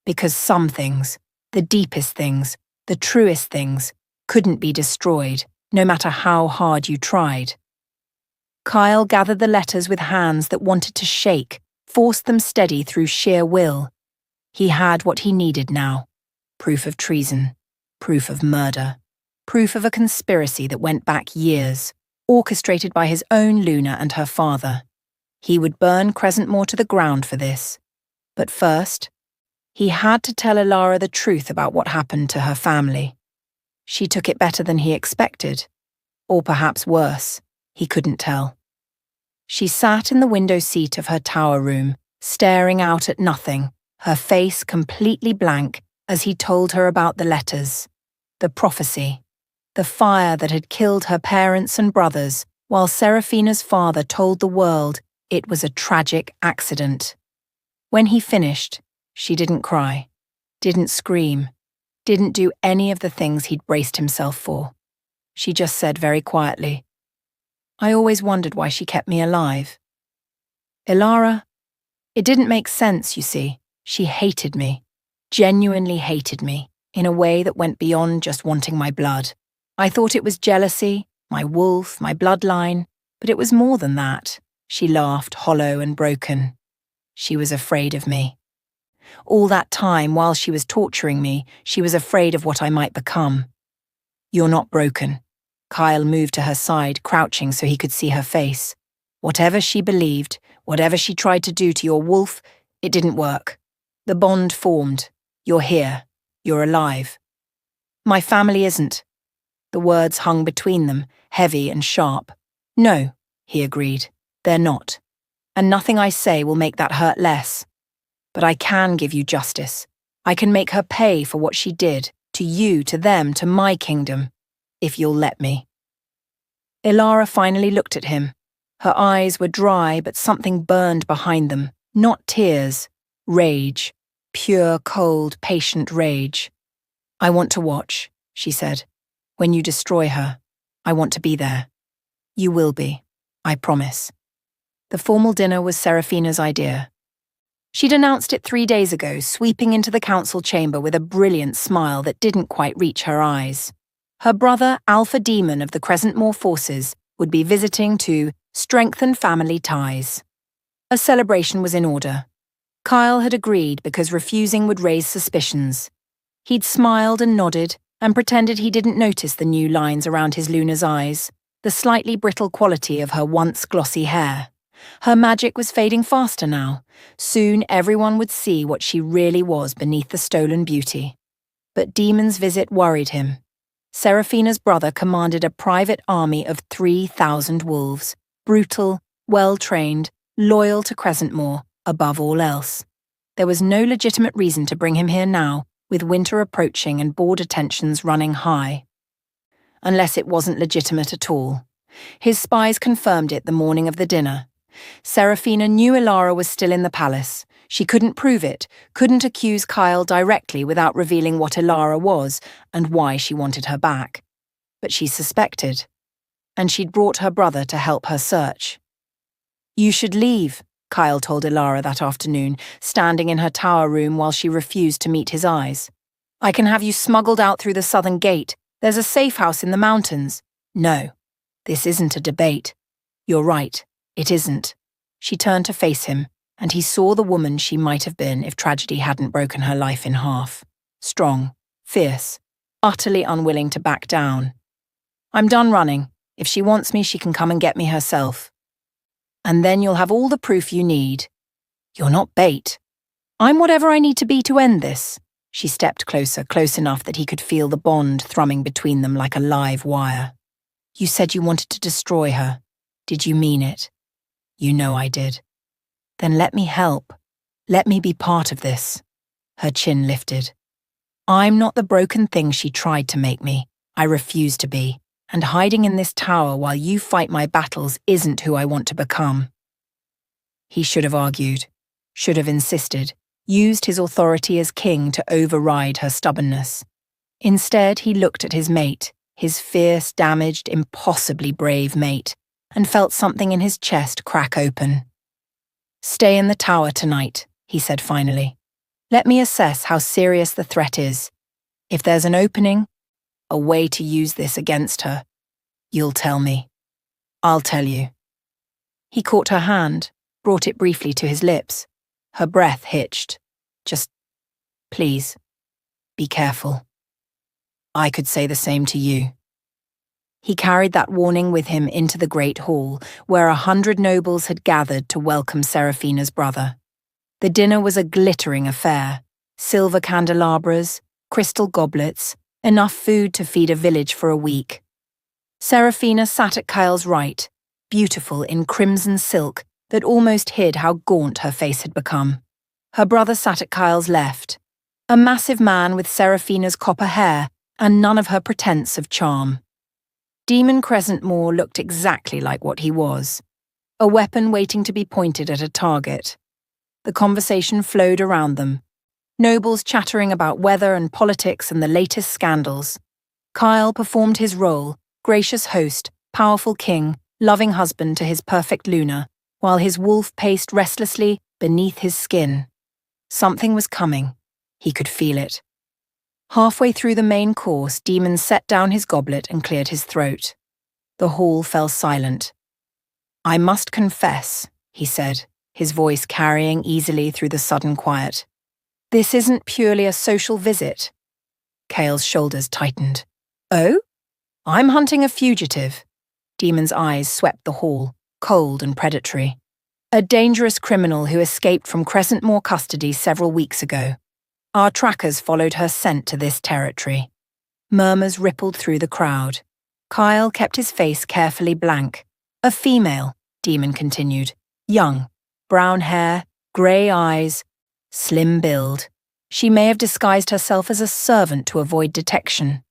Because some things, the deepest things, the truest things, couldn't be destroyed, no matter how hard you tried. Kyle gathered the letters with hands that wanted to shake, forced them steady through sheer will. He had what he needed now. Proof of treason, proof of murder, proof of a conspiracy that went back years, orchestrated by his own Luna and her father. He would burn Crescentmoor to the ground for this. But first, he had to tell Ilara the truth about what happened to her family. She took it better than he expected. Or perhaps worse, he couldn't tell. She sat in the window seat of her tower room, staring out at nothing, her face completely blank, as he told her about the letters. the prophecy, the fire that had killed her parents and brothers, while Serafina's father told the world it was a tragic accident. When he finished, she didn't cry, didn't scream, didn't do any of the things he'd braced himself for. She just said very quietly, "I always wondered why she kept me alive." Ilara, it didn't make sense, you see. She hated me, genuinely hated me, in a way that went beyond just wanting my blood. I thought it was jealousy, my wolf, my bloodline, but it was more than that. She laughed, hollow and broken. She was afraid of me. All that time, while she was torturing me, she was afraid of what I might become. "You're not broken." Kyle moved to her side, crouching so he could see her face. "Whatever she believed, whatever she tried to do to your wolf, it didn't work. The bond formed. You're here. You're alive." "My family isn't." The words hung between them, heavy and sharp. "No," he agreed, "they're not. And nothing I say will make that hurt less. But I can give you justice. I can make her pay for what she did, to you, to them, to my kingdom, if you'll let me." Ilara finally looked at him. Her eyes were dry, but something burned behind them. Not tears, rage. Pure, cold, patient rage. "I want to watch," she said. "When you destroy her, I want to be there. You will be, I promise." The formal dinner was Serafina's idea. She'd announced it 3 days ago, sweeping into the council chamber with a brilliant smile that didn't quite reach her eyes. Her brother, Alpha Demon of the Crescentmoor forces, would be visiting to strengthen family ties. A celebration was in order. Kyle had agreed because refusing would raise suspicions. He'd smiled and nodded and pretended he didn't notice the new lines around his Luna's eyes, the slightly brittle quality of her once glossy hair. Her magic was fading faster now. Soon everyone would see what she really was beneath the stolen beauty. But Demon's visit worried him. Serafina's brother commanded a private army of 3,000 wolves, brutal, well-trained, loyal to Crescentmoor, above all else. There was no legitimate reason to bring him here now, with winter approaching and border tensions running high. Unless it wasn't legitimate at all. His spies confirmed it the morning of the dinner. Serafina knew Ilara was still in the palace. She couldn't prove it, couldn't accuse Kyle directly without revealing what Ilara was and why she wanted her back. But she suspected. And she'd brought her brother to help her search. "You should leave," Kyle told Ilara that afternoon, standing in her tower room while she refused to meet his eyes. "I can have you smuggled out through the southern gate. There's a safe house in the mountains." "No, this isn't a debate." "You're right, it isn't." She turned to face him, and he saw the woman she might have been if tragedy hadn't broken her life in half. Strong, fierce, utterly unwilling to back down. "I'm done running. If she wants me, she can come and get me herself. And then you'll have all the proof you need. You're not bait. I'm whatever I need to be to end this." She stepped closer, close enough that he could feel the bond thrumming between them like a live wire. "You said you wanted to destroy her. Did you mean it?" "You know I did." "Then let me help. Let me be part of this." Her chin lifted. "I'm not the broken thing she tried to make me. I refuse to be. And hiding in this tower while you fight my battles isn't who I want to become." He should have argued, should have insisted, used his authority as king to override her stubbornness. Instead, he looked at his mate, his fierce, damaged, impossibly brave mate, and felt something in his chest crack open. "Stay in the tower tonight," he said finally. "Let me assess how serious the threat is. If there's an opening, a way to use this against her, you'll tell me. I'll tell you." He caught her hand, brought it briefly to his lips. Her breath hitched. "Just, please, be careful. I could say the same to you." He carried that warning with him into the great hall, where 100 nobles had gathered to welcome Serafina's brother. The dinner was a glittering affair. Silver candelabras, crystal goblets, enough food to feed a village for a week. Serafina sat at Kyle's right, beautiful in crimson silk that almost hid how gaunt her face had become. Her brother sat at Kyle's left, a massive man with Serafina's copper hair and none of her pretense of charm. Demon Crescentmore looked exactly like what he was, a weapon waiting to be pointed at a target. The conversation flowed around them, nobles chattering about weather and politics and the latest scandals. Kyle performed his role, gracious host, powerful king, loving husband to his perfect Luna, while his wolf paced restlessly beneath his skin. Something was coming. He could feel it. Halfway through the main course, Demon set down his goblet and cleared his throat. The hall fell silent. "I must confess," he said, his voice carrying easily through the sudden quiet. "This isn't purely a social visit." Kale's shoulders tightened. "Oh? I'm hunting a fugitive." Demon's eyes swept the hall, cold and predatory. "A dangerous criminal who escaped from Crescentmore custody several weeks ago. Our trackers followed her scent to this territory." Murmurs rippled through the crowd. Kyle kept his face carefully blank. "A female," Demon continued. "Young, brown hair, grey eyes, slim build. She may have disguised herself as a servant to avoid detection."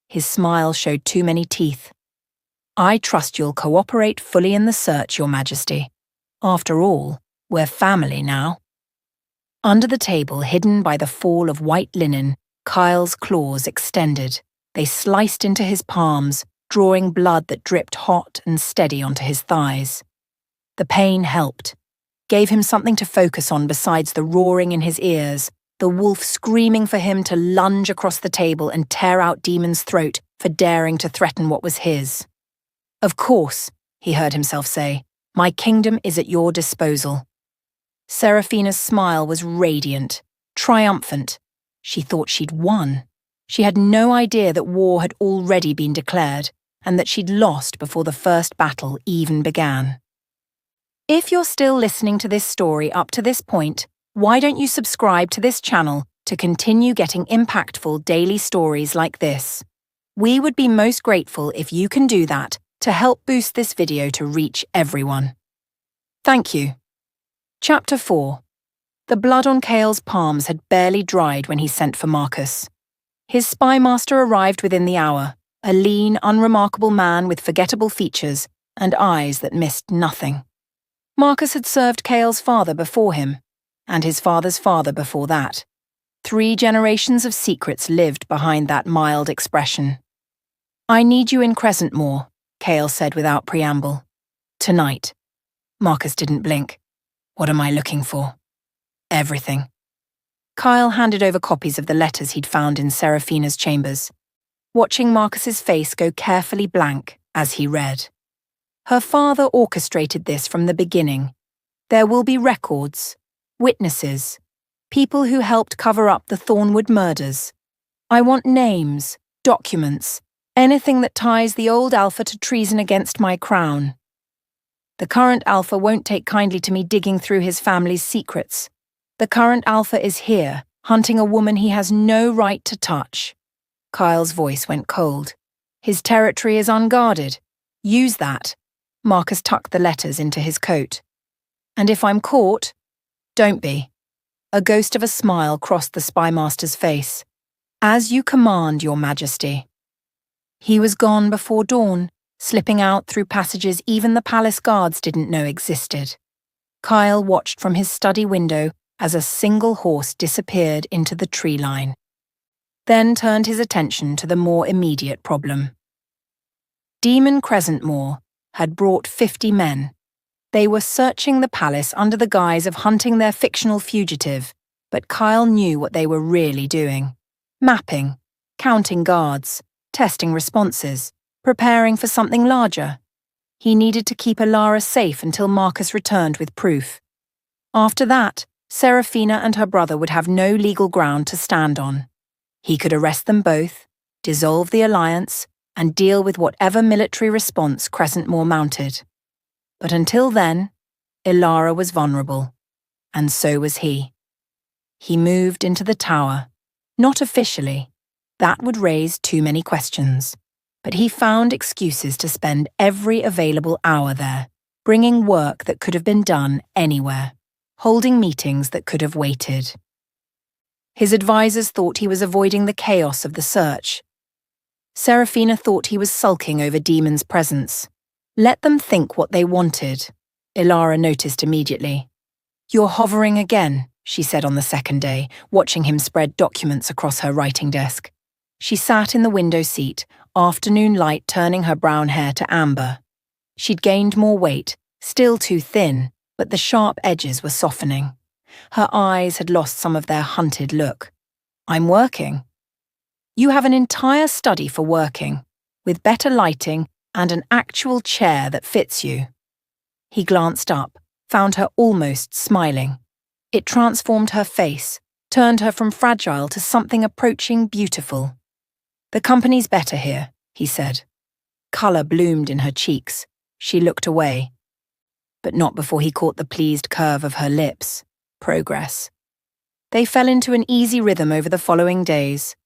His smile showed too many teeth. "I trust you'll cooperate fully in the search, Your Majesty. After all, we're family now." Under the table, hidden by the fall of white linen, Kyle's claws extended. They sliced into his palms, drawing blood that dripped hot and steady onto his thighs. The pain helped, gave him something to focus on besides the roaring in his ears, the wolf screaming for him to lunge across the table and tear out Demon's throat for daring to threaten what was his. "Of course," he heard himself say, "my kingdom is at your disposal." Seraphina's smile was radiant, triumphant. She thought she'd won. She had no idea that war had already been declared, and that she'd lost before the first battle even began. If you're still listening to this story up to this point, why don't you subscribe to this channel to continue getting impactful daily stories like this? We would be most grateful if you can do that to help boost this video to reach everyone. Thank you. Chapter 4. The blood on Kale's palms had barely dried when he sent for Marcus. His spymaster arrived within the hour, a lean, unremarkable man with forgettable features and eyes that missed nothing. Marcus had served Kale's father before him, and his father's father before that. 3 generations of secrets lived behind that mild expression. "I need you in Crescentmore," Kale said without preamble. "Tonight." Marcus didn't blink. "What am I looking for?" "Everything." Kyle handed over copies of the letters he'd found in Seraphina's chambers, watching Marcus's face go carefully blank as he read. "Her father orchestrated this from the beginning. There will be records, witnesses, people who helped cover up the Thornwood murders. I want names, documents, anything that ties the old Alpha to treason against my crown. The current Alpha won't take kindly to me digging through his family's secrets. The current Alpha is here, hunting a woman he has no right to touch." Kyle's voice went cold. "His territory is unguarded. Use that." Marcus tucked the letters into his coat. "And if I'm caught, don't be." A ghost of a smile crossed the spymaster's face. "As you command, Your Majesty." He was gone before dawn, slipping out through passages even the palace guards didn't know existed. Kyle watched from his study window as a single horse disappeared into the tree line. Then turned his attention to the more immediate problem. Demon Crescentmore had brought 50 men. They were searching the palace under the guise of hunting their fictional fugitive, but Kyle knew what they were really doing. Mapping, counting guards, testing responses, preparing for something larger. He needed to keep Alara safe until Marcus returned with proof. After that, Seraphina and her brother would have no legal ground to stand on. He could arrest them both, dissolve the alliance, and deal with whatever military response Crescentmore mounted. But until then, Alara was vulnerable, and so was he. He moved into the tower, not officially. That would raise too many questions. But he found excuses to spend every available hour there, bringing work that could have been done anywhere, holding meetings that could have waited. His advisors thought he was avoiding the chaos of the search, Serafina thought he was sulking over Demon's presence. Let them think what they wanted, Ilara noticed immediately. You're hovering again, she said on the second day, watching him spread documents across her writing desk. She sat in the window seat, afternoon light turning her brown hair to amber. She'd gained more weight, still too thin, but the sharp edges were softening. Her eyes had lost some of their hunted look. I'm working. You have an entire study for working, with better lighting and an actual chair that fits you. He glanced up, found her almost smiling. It transformed her face, turned her from fragile to something approaching beautiful. The company's better here, he said. Colour bloomed in her cheeks. She looked away. But not before he caught the pleased curve of her lips. Progress. They fell into an easy rhythm over the following days.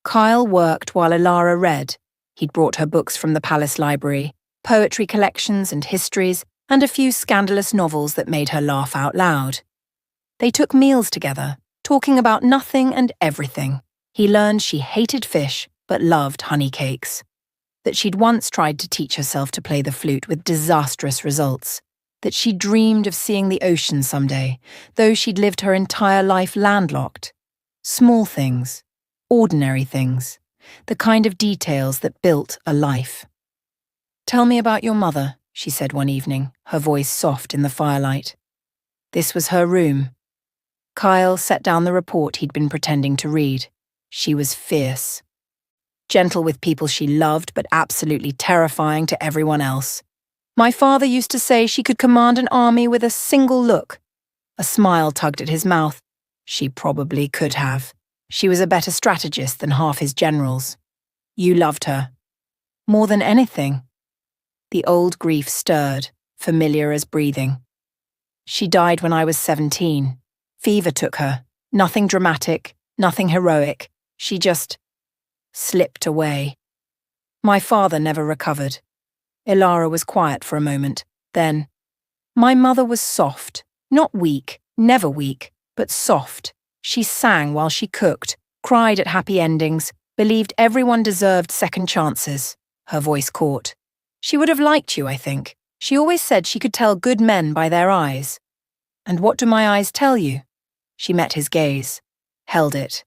Kyle worked while Ilara read. He'd brought her books from the palace library, poetry collections and histories, and a few scandalous novels that made her laugh out loud. They took meals together, talking about nothing and everything. He learned she hated fish, but loved honey cakes. That she'd once tried to teach herself to play the flute with disastrous results. That she dreamed of seeing the ocean someday, though she'd lived her entire life landlocked. Small things, ordinary things, the kind of details that built a life. Tell me about your mother, she said one evening, her voice soft in the firelight. This was her room. Kyle set down the report he'd been pretending to read. She was fierce. Gentle with people she loved, but absolutely terrifying to everyone else. My father used to say she could command an army with a single look. A smile tugged at his mouth. She probably could have. She was a better strategist than half his generals. You loved her. More than anything. The old grief stirred, familiar as breathing. She died when I was 17. Fever took her. Nothing dramatic, nothing heroic. She just slipped away. My father never recovered. Ilara was quiet for a moment. Then, my mother was soft, not weak, never weak, but soft. She sang while she cooked, cried at happy endings, believed everyone deserved second chances. Her voice caught. She would have liked you, I think. She always said she could tell good men by their eyes. And what do my eyes tell you? She met his gaze, held it.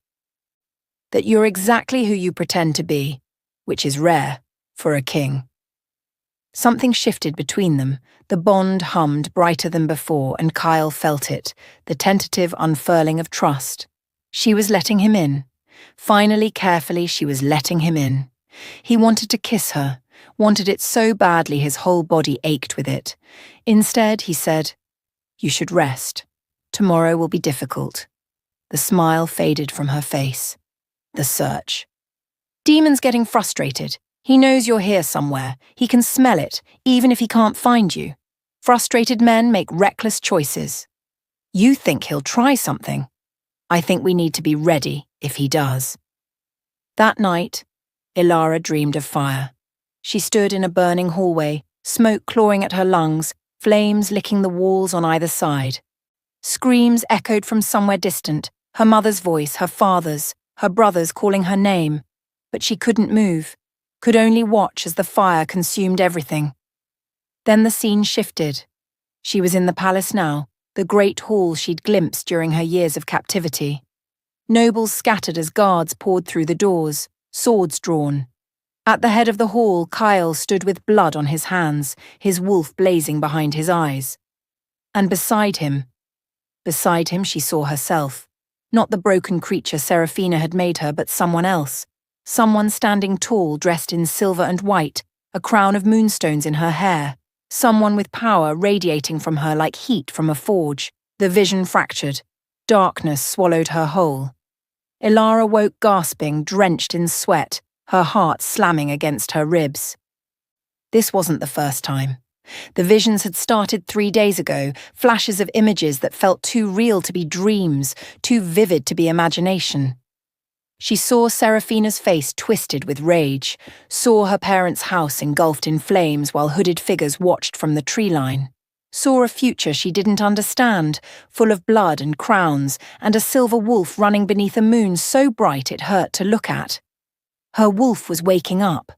That you're exactly who you pretend to be, which is rare for a king. Something shifted between them. The bond hummed brighter than before, and Kyle felt it, the tentative unfurling of trust. She was letting him in. Finally, carefully, she was letting him in. He wanted to kiss her, wanted it so badly his whole body ached with it. Instead, he said, You should rest. Tomorrow will be difficult. The smile faded from her face. The search. Demon's getting frustrated. He knows you're here somewhere. He can smell it, even if he can't find you. Frustrated men make reckless choices. You think he'll try something. I think we need to be ready if he does. That night, Ilara dreamed of fire. She stood in a burning hallway, smoke clawing at her lungs, flames licking the walls on either side. Screams echoed from somewhere distant, her mother's voice, her father's, her brother's calling her name. But she couldn't move, could only watch as the fire consumed everything. Then the scene shifted. She was in the palace now, the great hall she'd glimpsed during her years of captivity. Nobles scattered as guards poured through the doors, swords drawn. At the head of the hall, Kyle stood with blood on his hands, his wolf blazing behind his eyes. And beside him she saw herself. Not the broken creature Serafina had made her, but someone else. Someone standing tall, dressed in silver and white, a crown of moonstones in her hair. Someone with power radiating from her like heat from a forge. The vision fractured. Darkness swallowed her whole. Ilara woke gasping, drenched in sweat, her heart slamming against her ribs. This wasn't the first time. The visions had started 3 days ago, flashes of images that felt too real to be dreams, too vivid to be imagination. She saw Serafina's face twisted with rage, saw her parents' house engulfed in flames while hooded figures watched from the tree line, saw a future she didn't understand, full of blood and crowns, and a silver wolf running beneath a moon so bright it hurt to look at. Her wolf was waking up.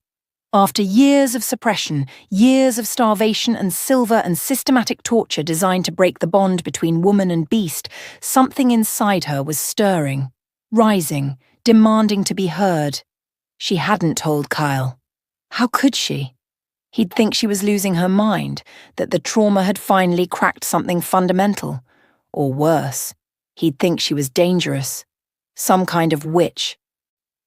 After years of suppression, years of starvation and silver and systematic torture designed to break the bond between woman and beast, something inside her was stirring, rising, demanding to be heard. She hadn't told Kyle. How could she? He'd think she was losing her mind, that the trauma had finally cracked something fundamental. Or worse, he'd think she was dangerous, some kind of witch.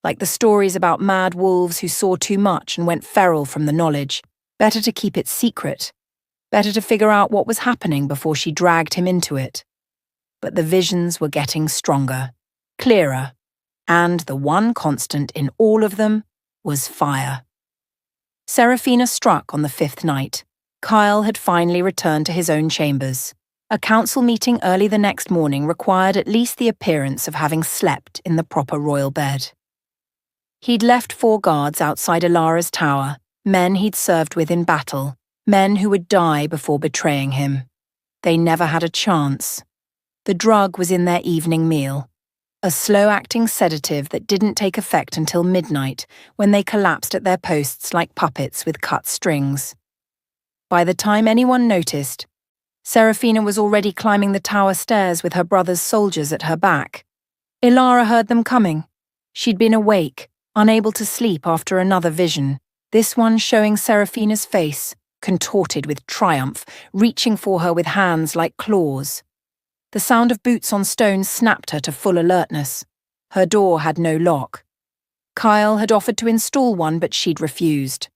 Like the stories about mad wolves who saw too much and went feral from the knowledge. Better to keep it secret. Better to figure out what was happening before she dragged him into it. But the visions were getting stronger, clearer, and the one constant in all of them was fire. Serafina struck on the 5th night. Kyle had finally returned to his own chambers. A council meeting early the next morning required at least the appearance of having slept in the proper royal bed. He'd left 4 guards outside Ilara's tower, men he'd served with in battle, men who would die before betraying him. They never had a chance. The drug was in their evening meal, a slow-acting sedative that didn't take effect until midnight, when they collapsed at their posts like puppets with cut strings. By the time anyone noticed, Serafina was already climbing the tower stairs with her brother's soldiers at her back. Ilara heard them coming. She'd been awake, unable to sleep after another vision, this one showing Serafina's face, contorted with triumph, reaching for her with hands like claws. The sound of boots on stone snapped her to full alertness. Her door had no lock. Kyle had offered to install one, but she'd refused.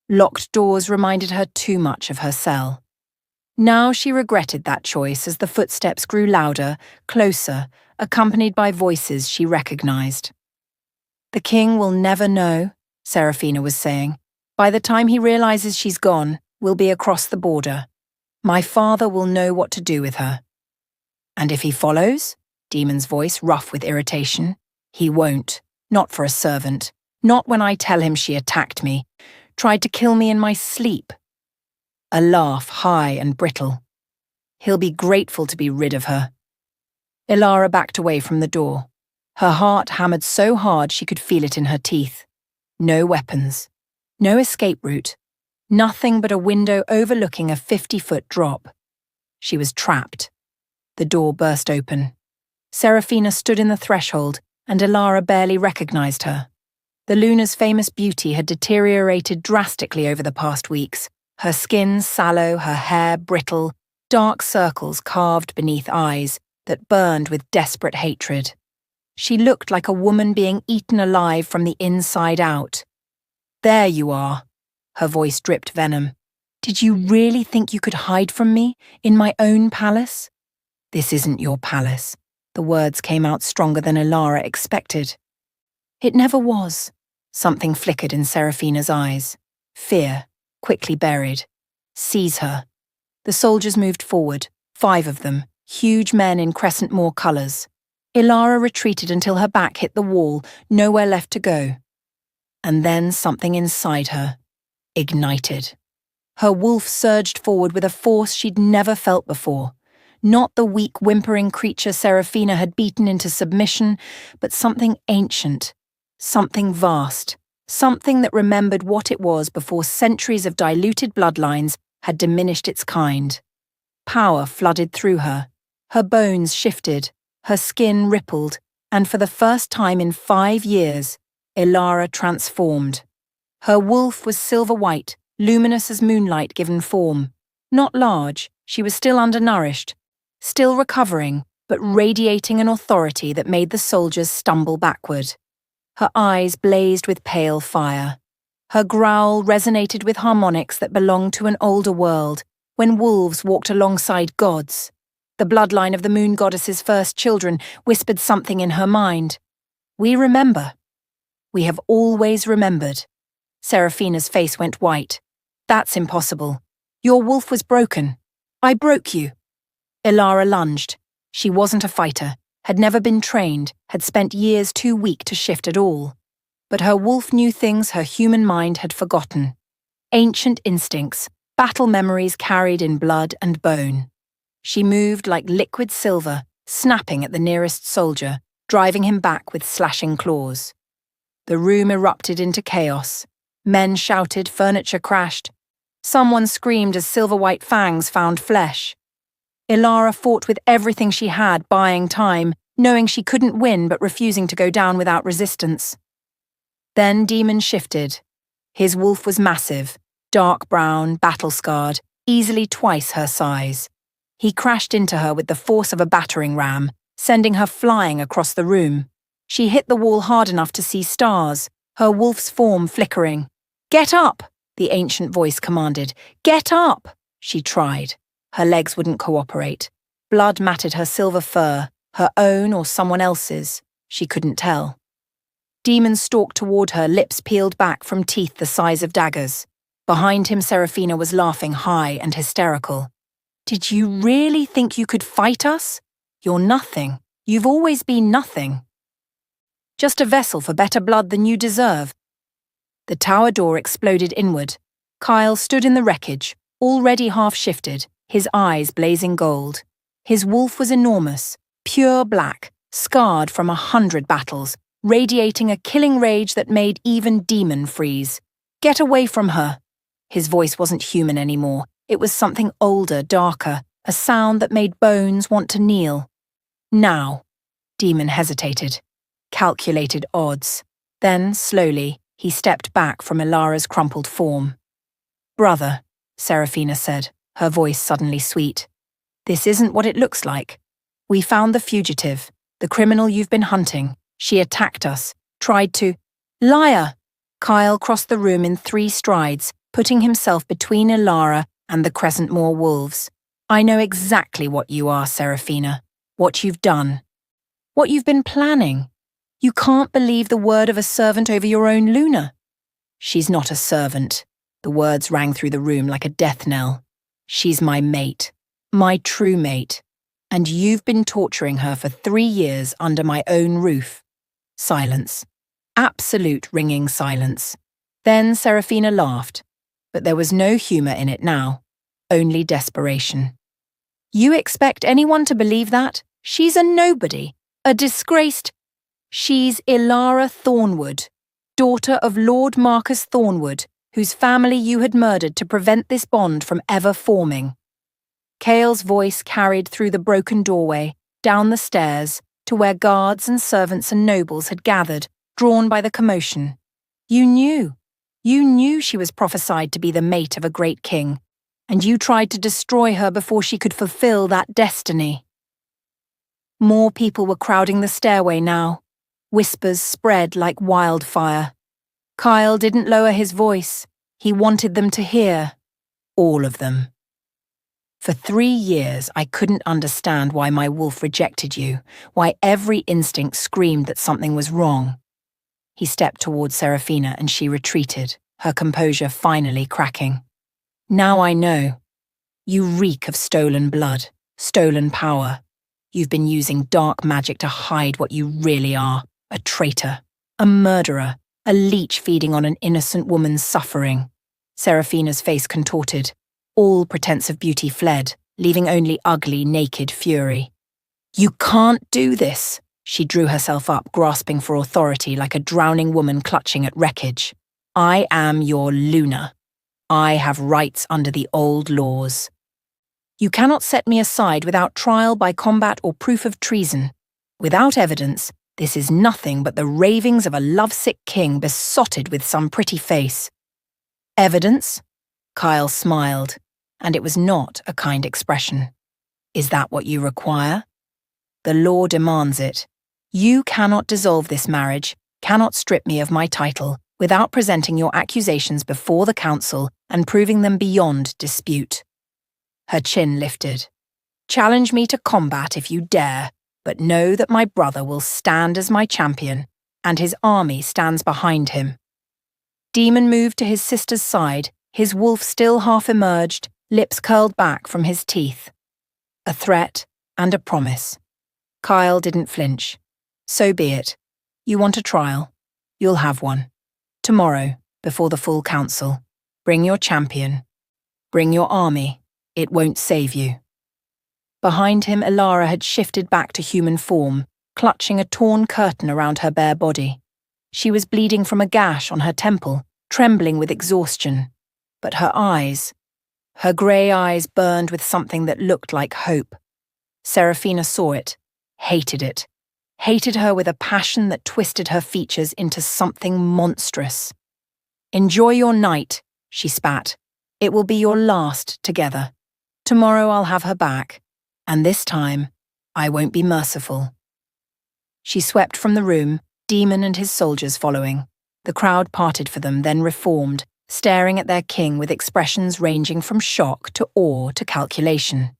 Locked doors reminded her too much of her cell. Now she regretted that choice as the footsteps grew louder, closer, accompanied by voices she recognized. "The king will never know," Serafina was saying. "By the time he realizes she's gone, we'll be across the border. My father will know what to do with her." "And if he follows?" Demon's voice rough with irritation. "He won't. Not for a servant. Not when I tell him she attacked me. Tried to kill me in my sleep." A laugh high and brittle. "He'll be grateful to be rid of her." Ilara backed away from the door. Her heart hammered so hard she could feel it in her teeth. No weapons. No escape route. Nothing but a window overlooking a 50-foot drop. She was trapped. The door burst open. Serafina stood in the threshold, and Ilara barely recognized her. The Luna's famous beauty had deteriorated drastically over the past weeks. Her skin sallow, her hair brittle, dark circles carved beneath eyes that burned with desperate hatred. She looked like a woman being eaten alive from the inside out. "There you are." Her voice dripped venom. "Did you really think you could hide from me, in my own palace?" "This isn't your palace." The words came out stronger than Ilara expected. "It never was." Something flickered in Serafina's eyes. Fear, quickly buried. "Seize her." The soldiers moved forward, 5 of them, huge men in Crescent Moor colours. Ilara retreated until her back hit the wall, nowhere left to go. And then something inside her ignited. Her wolf surged forward with a force she'd never felt before. Not the weak, whimpering creature Serafina had beaten into submission, but something ancient, something vast, something that remembered what it was before centuries of diluted bloodlines had diminished its kind. Power flooded through her. Her bones shifted. Her skin rippled, and for the first time in 5 years, Ilara transformed. Her wolf was silver-white, luminous as moonlight given form. Not large, she was still undernourished, still recovering, but radiating an authority that made the soldiers stumble backward. Her eyes blazed with pale fire. Her growl resonated with harmonics that belonged to an older world, when wolves walked alongside gods. The bloodline of the moon goddess's first children whispered something in her mind. "We remember. We have always remembered." Serafina's face went white. "That's impossible. Your wolf was broken. I broke you." Ilara lunged. She wasn't a fighter, had never been trained, had spent years too weak to shift at all. But her wolf knew things her human mind had forgotten. Ancient instincts, battle memories carried in blood and bone. She moved like liquid silver, snapping at the nearest soldier, driving him back with slashing claws. The room erupted into chaos. Men shouted, furniture crashed. Someone screamed as silver-white fangs found flesh. Ilara fought with everything she had, buying time, knowing she couldn't win but refusing to go down without resistance. Then Demon shifted. His wolf was massive, dark brown, battle-scarred, easily twice her size. He crashed into her with the force of a battering ram, sending her flying across the room. She hit the wall hard enough to see stars, her wolf's form flickering. "Get up!" the ancient voice commanded. "Get up!" She tried. Her legs wouldn't cooperate. Blood matted her silver fur, her own or someone else's. She couldn't tell. Demon stalked toward her, lips peeled back from teeth the size of daggers. Behind him, Serafina was laughing high and hysterical. "Did you really think you could fight us? You're nothing. You've always been nothing. Just a vessel for better blood than you deserve." The tower door exploded inward. Kyle stood in the wreckage, already half-shifted, his eyes blazing gold. His wolf was enormous, pure black, scarred from 100 battles, radiating a killing rage that made even Demon freeze. "Get away from her!" His voice wasn't human anymore. It was something older, darker, a sound that made bones want to kneel. "Now." Demon hesitated, calculated odds. Then, slowly, he stepped back from Ilara's crumpled form. "Brother," Serafina said, her voice suddenly sweet. "This isn't what it looks like. We found the fugitive, the criminal you've been hunting. She attacked us, tried to—" "Liar!" Kyle crossed the room in 3 strides, putting himself between Ilara and the Crescentmoor wolves. "I know exactly what you are, Serafina. What you've done. What you've been planning. You can't believe the word of a servant over your own Luna." "She's not a servant." The words rang through the room like a death knell. "She's my mate. My true mate. And you've been torturing her for 3 years under my own roof." Silence. Absolute ringing silence. Then Serafina laughed. But there was no humour in it now. Only desperation. "You expect anyone to believe that? She's a nobody. A disgraced—" "She's Ilara Thornwood, daughter of Lord Marcus Thornwood, whose family you had murdered to prevent this bond from ever forming." Cale's voice carried through the broken doorway, down the stairs, to where guards and servants and nobles had gathered, drawn by the commotion. "You knew. You knew she was prophesied to be the mate of a great king, and you tried to destroy her before she could fulfill that destiny." More people were crowding the stairway now. Whispers spread like wildfire. Kyle didn't lower his voice. He wanted them to hear. All of them. "For 3 years, I couldn't understand why my wolf rejected you, why every instinct screamed that something was wrong." He stepped towards Serafina and she retreated, her composure finally cracking. "Now I know. You reek of stolen blood, stolen power. You've been using dark magic to hide what you really are, a traitor, a murderer, a leech feeding on an innocent woman's suffering." Serafina's face contorted. All pretense of beauty fled, leaving only ugly, naked fury. "You can't do this." She drew herself up, grasping for authority like a drowning woman clutching at wreckage. "I am your Luna. I have rights under the old laws. You cannot set me aside without trial by combat or proof of treason. Without evidence, this is nothing but the ravings of a lovesick king besotted with some pretty face." "Evidence?" Kyle smiled, and it was not a kind expression. "Is that what you require? The law demands it. You cannot dissolve this marriage, cannot strip me of my title, without presenting your accusations before the council and proving them beyond dispute." Her chin lifted. "Challenge me to combat if you dare, but know that my brother will stand as my champion, and his army stands behind him." Demon moved to his sister's side, his wolf still half-emerged, lips curled back from his teeth. A threat and a promise. Kyle didn't flinch. "So be it. You want a trial? You'll have one. Tomorrow, before the full council. Bring your champion. Bring your army. It won't save you." Behind him, Ilara had shifted back to human form, clutching a torn curtain around her bare body. She was bleeding from a gash on her temple, trembling with exhaustion. But her grey eyes burned with something that looked like hope. Serafina saw it, hated her with a passion that twisted her features into something monstrous. "Enjoy your night," she spat. "It will be your last together. Tomorrow I'll have her back, and this time I won't be merciful." She swept from the room, Demon and his soldiers following. The crowd parted for them, then reformed, staring at their king with expressions ranging from shock to awe to calculation.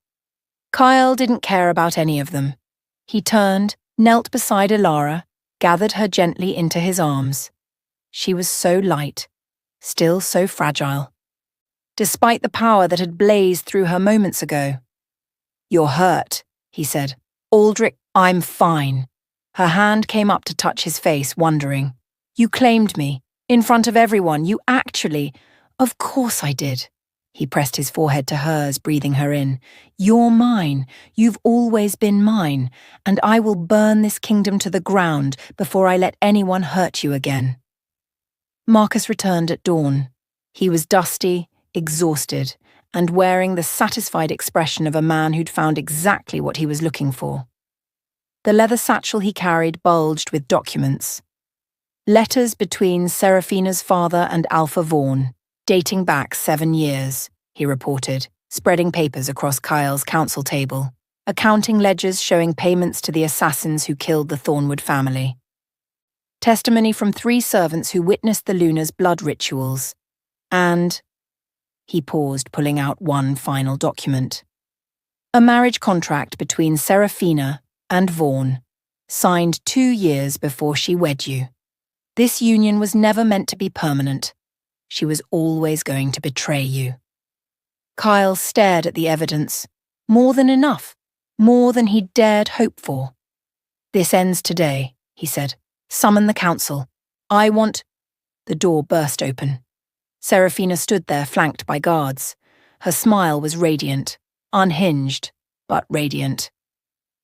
Kyle didn't care about any of them. He turned, knelt beside Ilara, gathered her gently into his arms. She was so light, still so fragile. Despite the power that had blazed through her moments ago. "You're hurt," he said. "Aldrich, I'm fine." Her hand came up to touch his face, wondering. "You claimed me. In front of everyone, you actually—" "Of course I did." He pressed his forehead to hers, breathing her in. "You're mine. You've always been mine, and I will burn this kingdom to the ground before I let anyone hurt you again." Marcus returned at dawn. He was dusty, exhausted, and wearing the satisfied expression of a man who'd found exactly what he was looking for. The leather satchel he carried bulged with documents. Letters between Serafina's father and Alpha Vaughn, dating back 7 years, he reported, spreading papers across Kyle's council table, accounting ledgers showing payments to the assassins who killed the Thornwood family. Testimony from 3 servants who witnessed the Luna's blood rituals. And he paused, pulling out one final document. A marriage contract between Serafina and Vaughn, signed 2 years before she wed you. This union was never meant to be permanent. She was always going to betray you. Kyle stared at the evidence. More than enough. More than he'd dared hope for. "This ends today," he said. "Summon the council. I want—" The door burst open. Serafina stood there, flanked by guards. Her smile was radiant, unhinged, but radiant.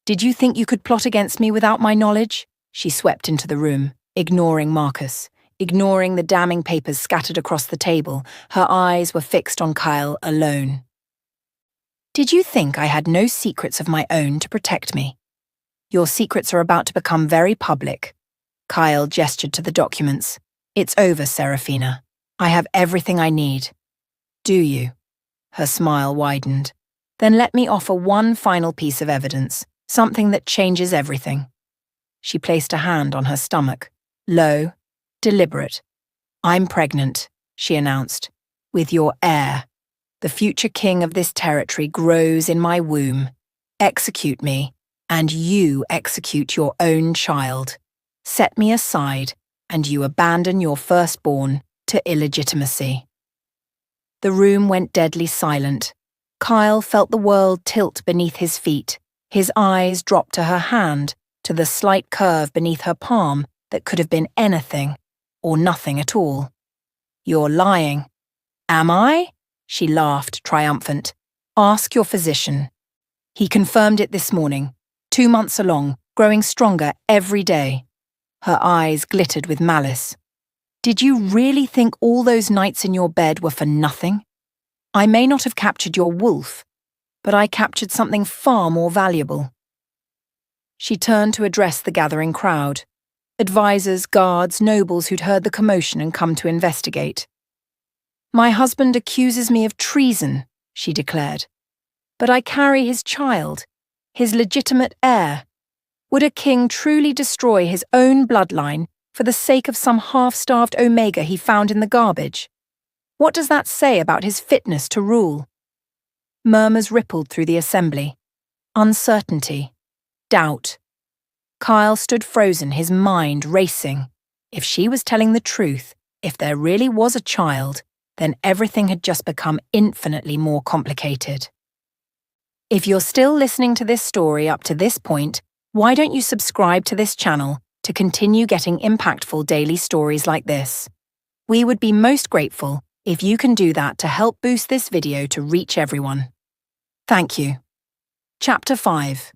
"Did you think you could plot against me without my knowledge?" She swept into the room, ignoring Marcus, ignoring the damning papers scattered across the table. Her eyes were fixed on Kyle alone. "Did you think I had no secrets of my own to protect me? Your secrets are about to become very public." Kyle gestured to the documents. "It's over, Serafina. I have everything I need." "Do you?" Her smile widened. "Then let me offer one final piece of evidence. Something that changes everything." She placed a hand on her stomach, low, deliberate. "I'm pregnant," she announced, "with your heir. The future king of this territory grows in my womb. Execute me, and you execute your own child. Set me aside, and you abandon your firstborn to illegitimacy." The room went deadly silent. Kyle felt the world tilt beneath his feet. His eyes dropped to her hand, to the slight curve beneath her palm that could have been anything, or nothing at all. "You're lying." "Am I?" She laughed, triumphant. "Ask your physician." He confirmed it this morning, 2 months along, growing stronger every day. Her eyes glittered with malice. "Did you really think all those nights in your bed were for nothing? I may not have captured your wolf, but I captured something far more valuable." She turned to address the gathering crowd. Advisors, guards, nobles who'd heard the commotion and come to investigate. "My husband accuses me of treason," she declared. "But I carry his child, his legitimate heir. Would a king truly destroy his own bloodline for the sake of some half-starved omega he found in the garbage? What does that say about his fitness to rule?" Murmurs rippled through the assembly. Uncertainty. Doubt. Kyle stood frozen, his mind racing. If she was telling the truth, if there really was a child, then everything had just become infinitely more complicated. If you're still listening to this story up to this point, why don't you subscribe to this channel to continue getting impactful daily stories like this? We would be most grateful if you can do that to help boost this video to reach everyone. Thank you. Chapter 5.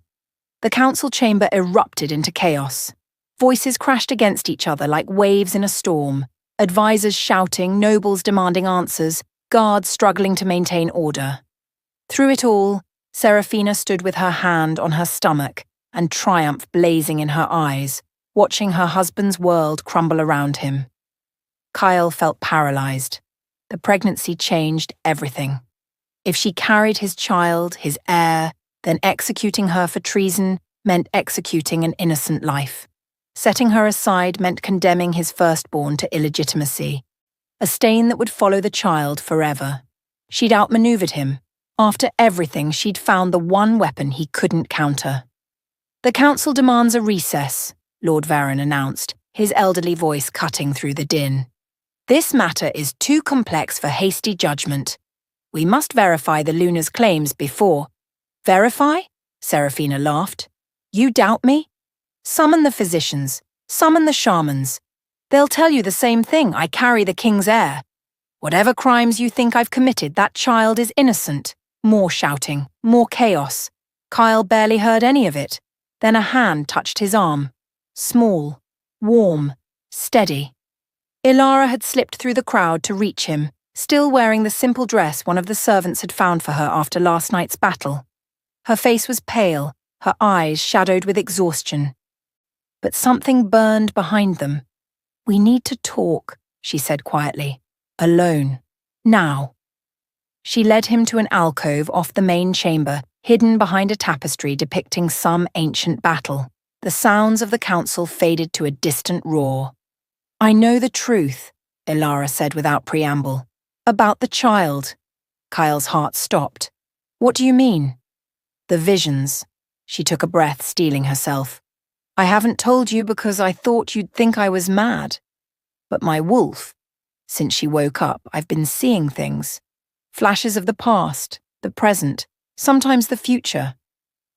The council chamber erupted into chaos. Voices crashed against each other like waves in a storm, advisors shouting, nobles demanding answers, guards struggling to maintain order. Through it all, Serafina stood with her hand on her stomach and triumph blazing in her eyes, watching her husband's world crumble around him. Kyle felt paralyzed. The pregnancy changed everything. If she carried his child, his heir, then executing her for treason meant executing an innocent life. Setting her aside meant condemning his firstborn to illegitimacy, a stain that would follow the child forever. She'd outmaneuvered him. After everything, she'd found the one weapon he couldn't counter. "The council demands a recess," Lord Varon announced, his elderly voice cutting through the din. "This matter is too complex for hasty judgment. We must verify the Luna's claims before—" "Verify?" Serafina laughed. "You doubt me? Summon the physicians. Summon the shamans. They'll tell you the same thing. I carry the king's heir. Whatever crimes you think I've committed, that child is innocent." More shouting, more chaos. Kyle barely heard any of it. Then a hand touched his arm. Small, warm, steady. Ilara had slipped through the crowd to reach him, still wearing the simple dress one of the servants had found for her after last night's battle. Her face was pale, her eyes shadowed with exhaustion. But something burned behind them. "We need to talk," she said quietly. "Alone. Now." She led him to an alcove off the main chamber, hidden behind a tapestry depicting some ancient battle. The sounds of the council faded to a distant roar. "I know the truth," Ilara said without preamble. "About the child." Kyle's heart stopped. "What do you mean?" "The visions." She took a breath, steeling herself. "I haven't told you because I thought you'd think I was mad. But my wolf, since she woke up, I've been seeing things. Flashes of the past, the present, sometimes the future.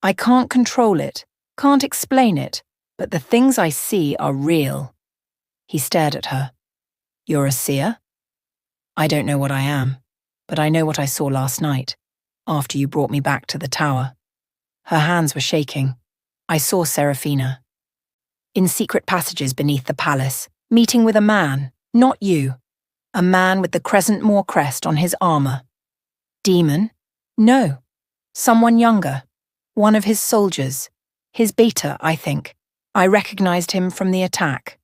I can't control it, can't explain it, but the things I see are real." He stared at her. "You're a seer?" "I don't know what I am, but I know what I saw last night, after you brought me back to the tower." Her hands were shaking. "I saw Serafina. In secret passages beneath the palace, meeting with a man, not you. A man with the Crescent Moor crest on his armor. Demon? No. Someone younger. One of his soldiers. His beta, I think. I recognized him from the attack."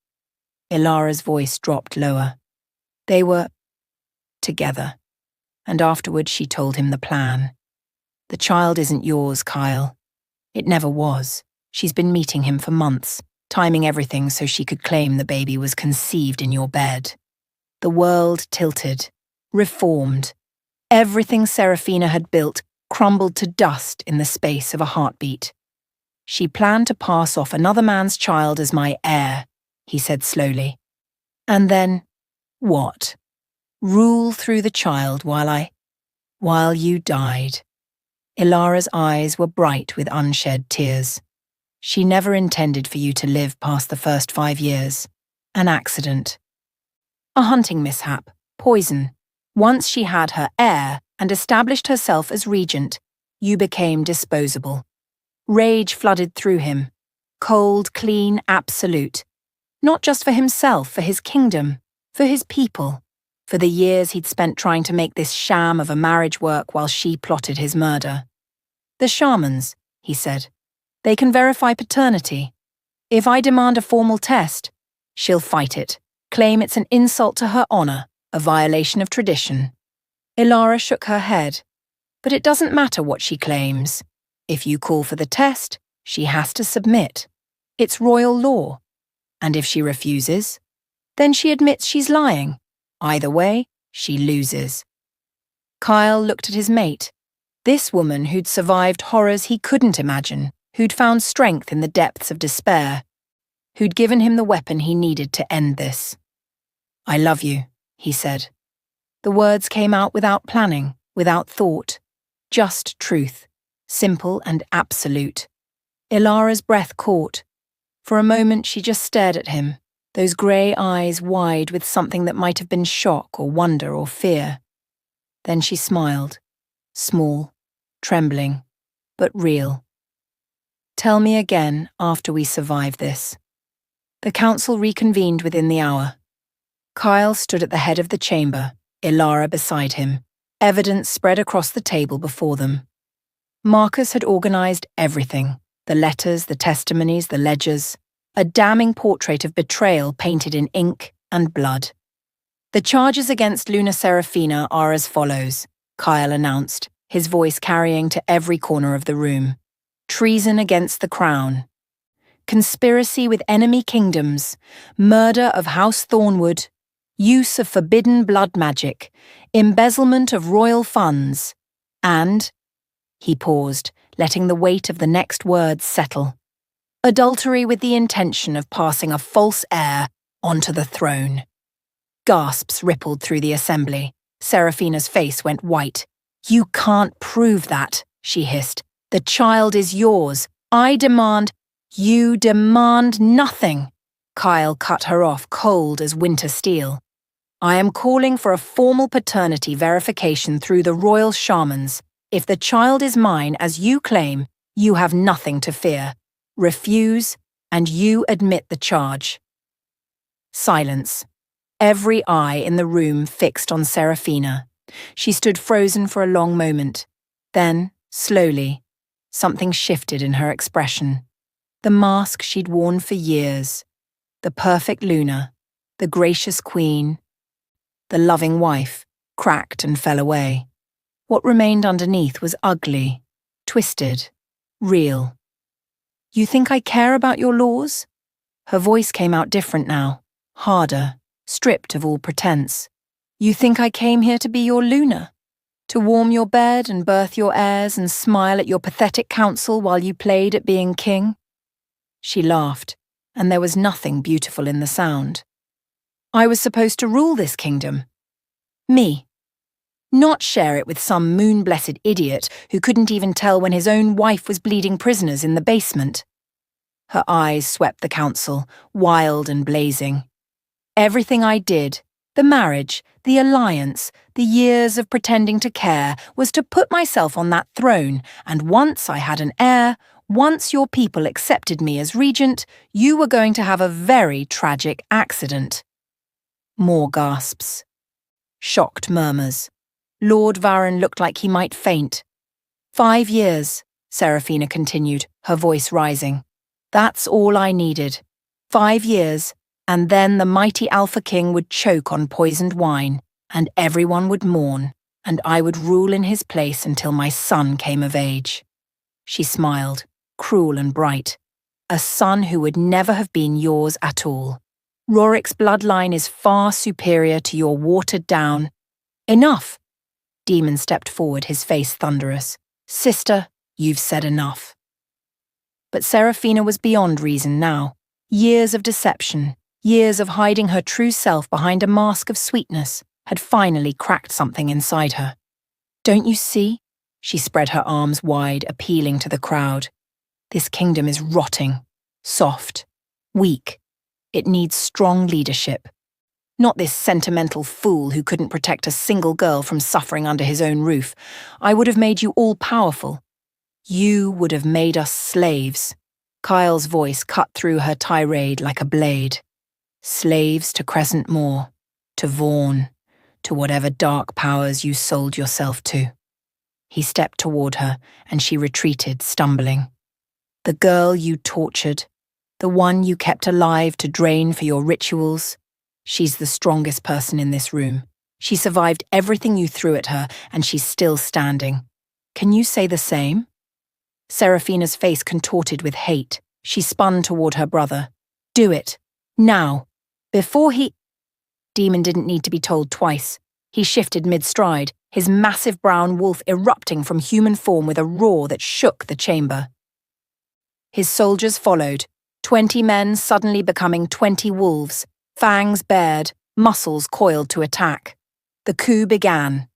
Ilara's voice dropped lower. "They were together. And afterwards she told him the plan. The child isn't yours, Kyle. It never was. She's been meeting him for months, timing everything so she could claim the baby was conceived in your bed." The world tilted, reformed. Everything Serafina had built crumbled to dust in the space of a heartbeat. "She planned to pass off another man's child as my heir," he said slowly. "And then, what? Rule through the child while you died." Ilara's eyes were bright with unshed tears. "She never intended for you to live past the first 5 years. An accident. A hunting mishap, poison. Once she had her heir and established herself as regent, you became disposable." Rage flooded through him. Cold, clean, absolute. Not just for himself, for his kingdom, for his people, for the years he'd spent trying to make this sham of a marriage work while she plotted his murder. "The shamans," he said. "They can verify paternity. If I demand a formal test, she'll fight it, claim it's an insult to her honor, a violation of tradition." Ilara shook her head. "But it doesn't matter what she claims. If you call for the test, she has to submit. It's royal law. And if she refuses, then she admits she's lying. Either way, she loses." Kyle looked at his mate. This woman who'd survived horrors he couldn't imagine, who'd found strength in the depths of despair, who'd given him the weapon he needed to end this. "I love you," he said. The words came out without planning, without thought. Just truth, simple and absolute. Ilara's breath caught. For a moment she just stared at him, those grey eyes wide with something that might have been shock or wonder or fear. Then she smiled, small, trembling, but real. "Tell me again after we survive this." The council reconvened within the hour. Kyle stood at the head of the chamber, Ilara beside him, evidence spread across the table before them. Marcus had organized everything, the letters, the testimonies, the ledgers, a damning portrait of betrayal painted in ink and blood. The charges against Luna Serafina are as follows, Kyle announced, his voice carrying to every corner of the room. Treason against the crown. Conspiracy with enemy kingdoms, murder of House Thornwood, use of forbidden blood magic, embezzlement of royal funds, and, he paused, letting the weight of the next words settle, adultery with the intention of passing a false heir onto the throne. Gasps rippled through the assembly. Serafina's face went white. You can't prove that, she hissed. The child is yours. I demand. You demand nothing. Kyle cut her off, cold as winter steel. I am calling for a formal paternity verification through the royal shamans. If the child is mine, as you claim, you have nothing to fear. Refuse, and you admit the charge. Silence. Every eye in the room fixed on Serafina. She stood frozen for a long moment. Then, slowly, something shifted in her expression. The mask she'd worn for years. The perfect Luna, the gracious queen, the loving wife, cracked and fell away. What remained underneath was ugly, twisted, real. You think I care about your laws? Her voice came out different now, harder, stripped of all pretense. You think I came here to be your Luna? To warm your bed and birth your heirs and smile at your pathetic counsel while you played at being king? She laughed, and there was nothing beautiful in the sound. I was supposed to rule this kingdom. Me. Not share it with some moon-blessed idiot who couldn't even tell when his own wife was bleeding prisoners in the basement. Her eyes swept the council, wild and blazing. Everything I did, the marriage, the alliance, the years of pretending to care, was to put myself on that throne, and once I had an heir, once your people accepted me as regent, you were going to have a very tragic accident. More gasps. Shocked murmurs. Lord Varron looked like he might faint. 5 years, Serafina continued, her voice rising. That's all I needed. 5 years, and then the mighty Alpha King would choke on poisoned wine, and everyone would mourn, and I would rule in his place until my son came of age. She smiled, cruel and bright. A son who would never have been yours at all. Rorik's bloodline is far superior to your watered-down. Enough! Demon stepped forward, his face thunderous. Sister, you've said enough. But Serafina was beyond reason now. Years of deception, years of hiding her true self behind a mask of sweetness, had finally cracked something inside her. Don't you see? She spread her arms wide, appealing to the crowd. This kingdom is rotting, soft, weak. It needs strong leadership. Not this sentimental fool who couldn't protect a single girl from suffering under his own roof. I would have made you all powerful. You would have made us slaves. Kyle's voice cut through her tirade like a blade. Slaves to Crescent Moor, to Vaughan, to whatever dark powers you sold yourself to. He stepped toward her, and she retreated, stumbling. The girl you tortured, the one you kept alive to drain for your rituals, she's the strongest person in this room. She survived everything you threw at her, and she's still standing. Can you say the same? Serafina's face contorted with hate. She spun toward her brother. Do it. Now. Before he... Demon didn't need to be told twice. He shifted mid-stride, his massive brown wolf erupting from human form with a roar that shook the chamber. His soldiers followed, 20 men suddenly becoming 20 wolves, fangs bared, muscles coiled to attack. The coup began.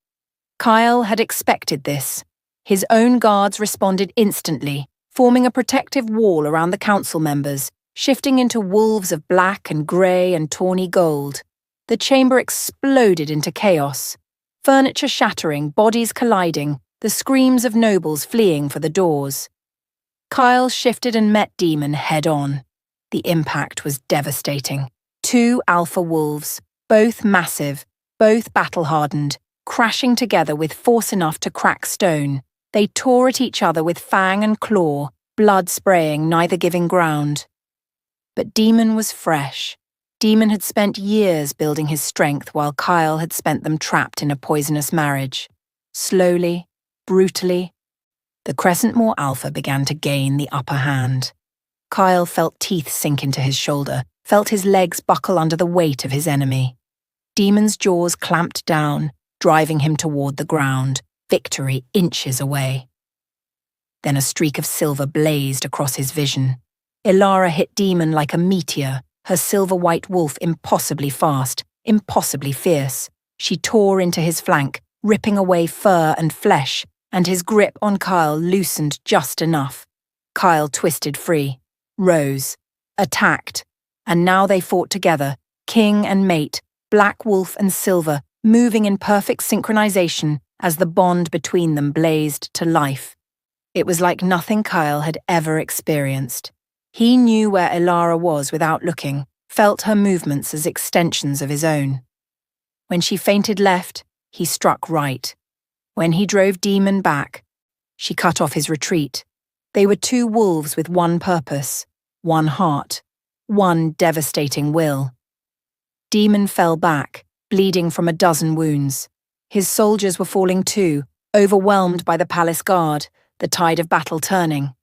Kyle had expected this. His own guards responded instantly, forming a protective wall around the council members, shifting into wolves of black and grey and tawny gold. The chamber exploded into chaos. Furniture shattering, bodies colliding, the screams of nobles fleeing for the doors. Kyle shifted and met Demon head-on. The impact was devastating. 2 alpha wolves, both massive, both battle-hardened, crashing together with force enough to crack stone. They tore at each other with fang and claw, blood spraying, neither giving ground. But Demon was fresh. Demon had spent years building his strength while Kyle had spent them trapped in a poisonous marriage. Slowly, brutally, the Crescentmoor Alpha began to gain the upper hand. Kyle felt teeth sink into his shoulder, felt his legs buckle under the weight of his enemy. Demon's jaws clamped down, driving him toward the ground, victory inches away. Then a streak of silver blazed across his vision. Ilara hit Demon like a meteor, her silver-white wolf impossibly fast, impossibly fierce. She tore into his flank, ripping away fur and flesh, and his grip on Kyle loosened just enough. Kyle twisted free, rose, attacked, and now they fought together, king and mate, black wolf and silver, moving in perfect synchronization as the bond between them blazed to life. It was like nothing Kyle had ever experienced. He knew where Ilara was without looking, felt her movements as extensions of his own. When she feinted left, he struck right. When he drove Demon back, she cut off his retreat. They were 2 wolves with one purpose, one heart, one devastating will. Demon fell back, bleeding from a dozen wounds. His soldiers were falling too, overwhelmed by the palace guard, the tide of battle turning.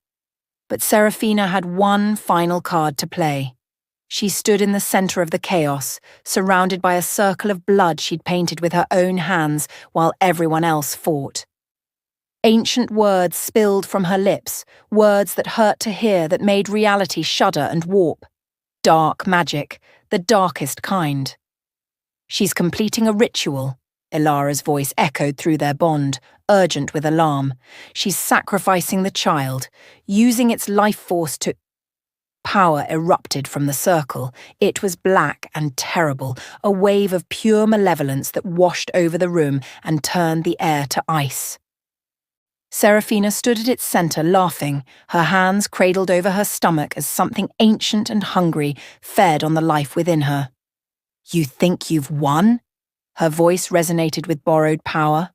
But Seraphina had one final card to play. She stood in the center of the chaos, surrounded by a circle of blood she'd painted with her own hands while everyone else fought. Ancient words spilled from her lips, words that hurt to hear, that made reality shudder and warp. Dark magic, the darkest kind. "She's completing a ritual," Ilara's voice echoed through their bond, urgent with alarm. "She's sacrificing the child, using its life force to—" Power erupted from the circle. It was black and terrible, a wave of pure malevolence that washed over the room and turned the air to ice. Seraphina stood at its center laughing, her hands cradled over her stomach as something ancient and hungry fed on the life within her. "You think you've won?" Her voice resonated with borrowed power.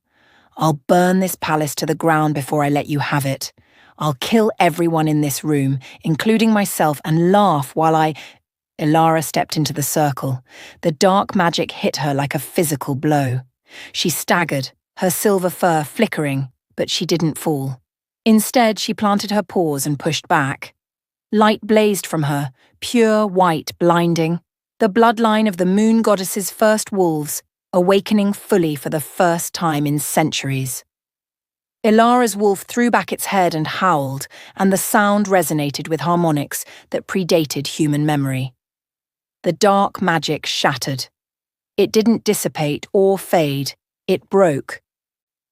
"I'll burn this palace to the ground before I let you have it. I'll kill everyone in this room, including myself, and laugh while I—" Ilara stepped into the circle. The dark magic hit her like a physical blow. She staggered, her silver fur flickering, but she didn't fall. Instead, she planted her paws and pushed back. Light blazed from her, pure white, blinding. The bloodline of the moon goddess's first wolves, awakening fully for the first time in centuries. Ilara's wolf threw back its head and howled, and the sound resonated with harmonics that predated human memory. The dark magic shattered. It didn't dissipate or fade, it broke,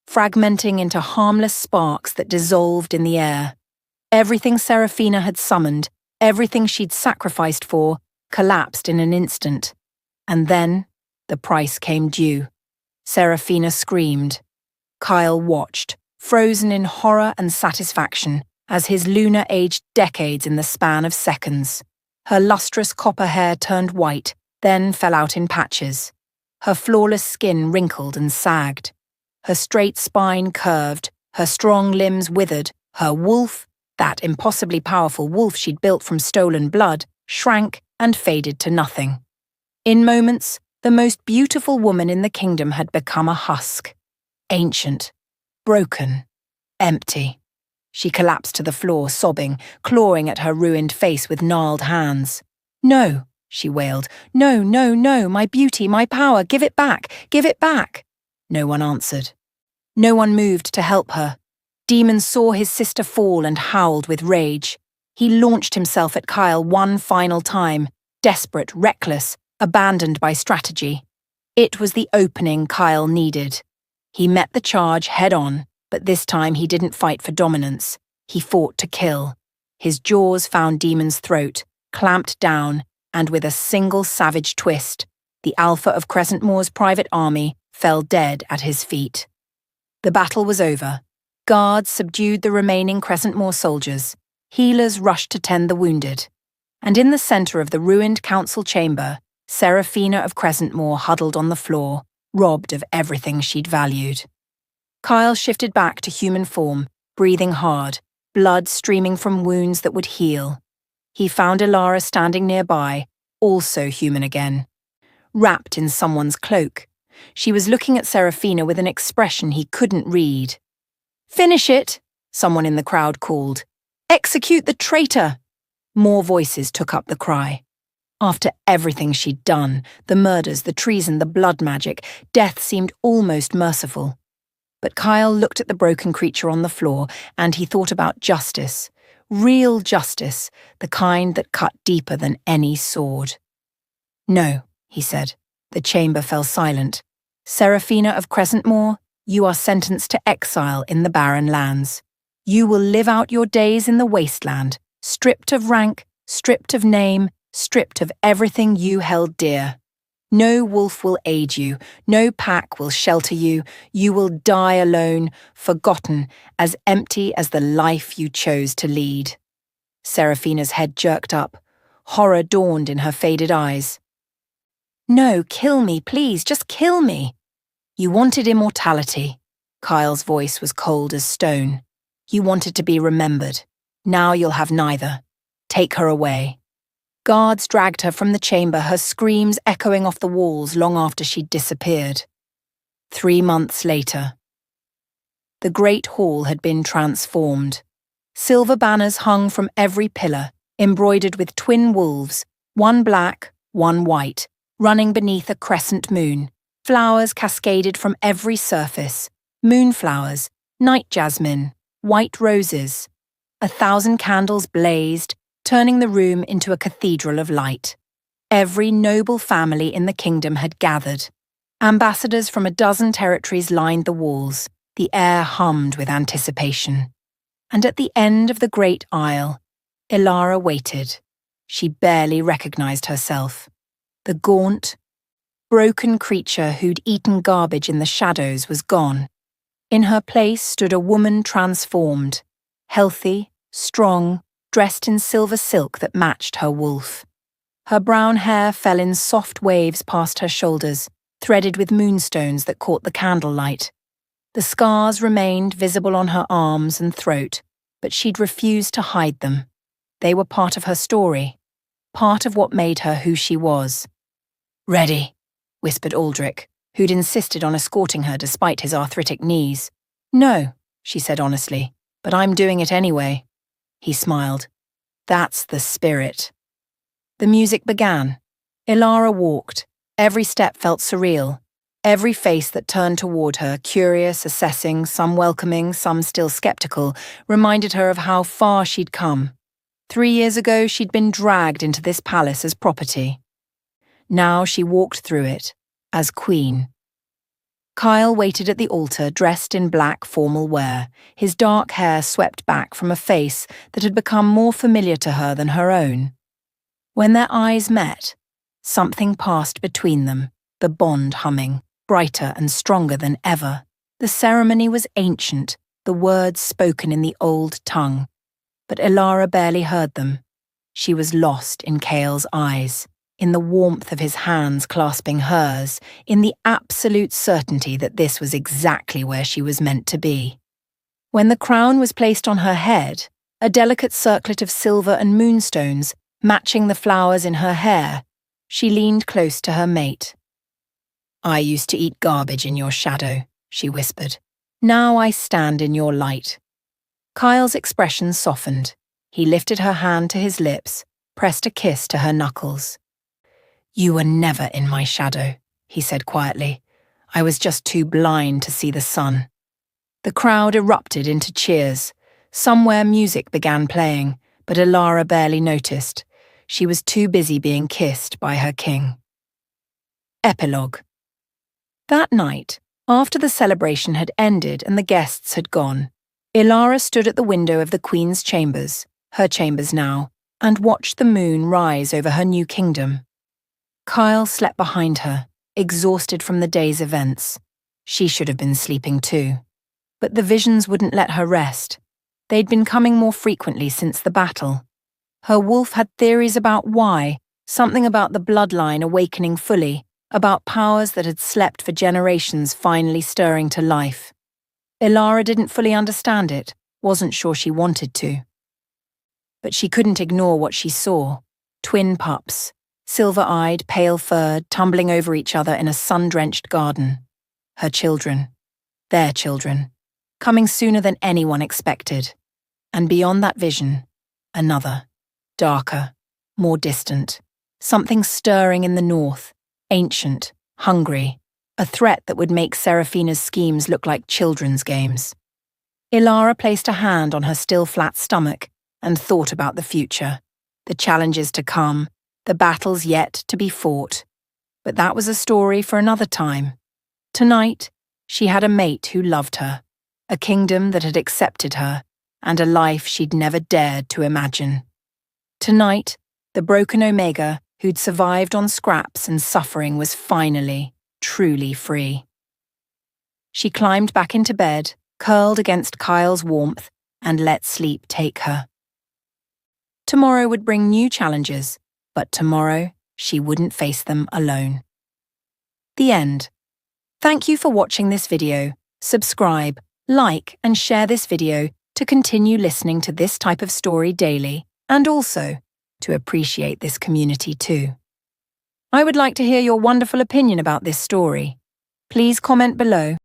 fragmenting into harmless sparks that dissolved in the air. Everything Seraphina had summoned, everything she'd sacrificed for, collapsed in an instant. And then, the price came due. Seraphina screamed. Kyle watched, frozen in horror and satisfaction, as his Luna aged decades in the span of seconds. Her lustrous copper hair turned white, then fell out in patches. Her flawless skin wrinkled and sagged. Her straight spine curved, her strong limbs withered, her wolf, that impossibly powerful wolf she'd built from stolen blood, shrank and faded to nothing. In moments, the most beautiful woman in the kingdom had become a husk. Ancient, broken, empty. She collapsed to the floor, sobbing, clawing at her ruined face with gnarled hands. "No," she wailed. "No, no, no, my beauty, my power, give it back, give it back." No one answered. No one moved to help her. Demon saw his sister fall and howled with rage. He launched himself at Kyle one final time, desperate, reckless, abandoned by strategy. It was the opening Kyle needed. He met the charge head-on, but this time he didn't fight for dominance. He fought to kill. His jaws found Demon's throat, clamped down, and with a single savage twist, the Alpha of Crescentmoor's private army fell dead at his feet. The battle was over. Guards subdued the remaining Crescentmoor soldiers. Healers rushed to tend the wounded. And in the centre of the ruined council chamber, Seraphina of Crescentmoor huddled on the floor, robbed of everything she'd valued. Kyle shifted back to human form, breathing hard, blood streaming from wounds that would heal. He found Ilara standing nearby, also human again. Wrapped in someone's cloak, she was looking at Seraphina with an expression he couldn't read. "Finish it!" someone in the crowd called. "Execute the traitor!" More voices took up the cry. After everything she'd done, the murders, the treason, the blood magic, death seemed almost merciful. But Kyle looked at the broken creature on the floor and he thought about justice. Real justice, the kind that cut deeper than any sword. "No," he said. The chamber fell silent. "Seraphina of Crescentmoor, you are sentenced to exile in the barren lands. You will live out your days in the wasteland, stripped of rank, stripped of name, stripped of everything you held dear. No wolf will aid you, no pack will shelter you, you will die alone, forgotten, as empty as the life you chose to lead." Seraphina's head jerked up. Horror dawned in her faded eyes. "No, kill me, please, just kill me." "You wanted immortality." Kyle's voice was cold as stone. "You wanted to be remembered. Now you'll have neither. Take her away." Guards dragged her from the chamber, her screams echoing off the walls long after she'd disappeared. 3 months later. The great hall had been transformed. Silver banners hung from every pillar, embroidered with twin wolves, one black, one white, running beneath a crescent moon. Flowers cascaded from every surface. Moonflowers, night jasmine, white roses. 1,000 candles blazed, turning the room into a cathedral of light. Every noble family in the kingdom had gathered. Ambassadors from a dozen territories lined the walls. The air hummed with anticipation. And at the end of the great aisle, Ilara waited. She barely recognized herself. The gaunt, broken creature who'd eaten garbage in the shadows was gone. In her place stood a woman transformed, healthy, strong, dressed in silver silk that matched her wolf. Her brown hair fell in soft waves past her shoulders, threaded with moonstones that caught the candlelight. The scars remained visible on her arms and throat, but she'd refused to hide them. They were part of her story, part of what made her who she was. "Ready," whispered Aldrich, who'd insisted on escorting her despite his arthritic knees. "No," she said honestly, "but I'm doing it anyway." He smiled. "That's the spirit." The music began. Ilara walked. Every step felt surreal. Every face that turned toward her, curious, assessing, some welcoming, some still skeptical, reminded her of how far she'd come. 3 years ago, she'd been dragged into this palace as property. Now she walked through it, as queen. Kyle waited at the altar dressed in black formal wear, his dark hair swept back from a face that had become more familiar to her than her own. When their eyes met, something passed between them, the bond humming, brighter and stronger than ever. The ceremony was ancient, the words spoken in the old tongue. But Ilara barely heard them. She was lost in Cale's eyes, in the warmth of his hands clasping hers, in the absolute certainty that this was exactly where she was meant to be. When the crown was placed on her head, a delicate circlet of silver and moonstones, matching the flowers in her hair, she leaned close to her mate. "I used to eat garbage in your shadow," she whispered. "Now I stand in your light." Kyle's expression softened. He lifted her hand to his lips, pressed a kiss to her knuckles. "You were never in my shadow," he said quietly. "I was just too blind to see the sun." The crowd erupted into cheers. Somewhere music began playing, but Ilara barely noticed. She was too busy being kissed by her king. Epilogue. That night, after the celebration had ended and the guests had gone, Ilara stood at the window of the Queen's chambers, her chambers now, and watched the moon rise over her new kingdom. Kyle slept behind her, exhausted from the day's events. She should have been sleeping too. But the visions wouldn't let her rest. They'd been coming more frequently since the battle. Her wolf had theories about why, something about the bloodline awakening fully, about powers that had slept for generations finally stirring to life. Ilara didn't fully understand it, wasn't sure she wanted to. But she couldn't ignore what she saw. Twin pups, silver-eyed, pale-furred, tumbling over each other in a sun-drenched garden. Her children. Their children. Coming sooner than anyone expected. And beyond that vision, another. Darker. More distant. Something stirring in the north. Ancient. Hungry. A threat that would make Seraphina's schemes look like children's games. Ilara placed a hand on her still flat stomach and thought about the future. The challenges to come. The battles yet to be fought. But that was a story for another time. Tonight, she had a mate who loved her, a kingdom that had accepted her, and a life she'd never dared to imagine. Tonight, the broken Omega, who'd survived on scraps and suffering, was finally, truly free. She climbed back into bed, curled against Kyle's warmth, and let sleep take her. Tomorrow would bring new challenges, but tomorrow she wouldn't face them alone. The end. Thank you for watching this video. Subscribe, like, and share this video to continue listening to this type of story daily, and also to appreciate this community too. I would like to hear your wonderful opinion about this story. Please comment below.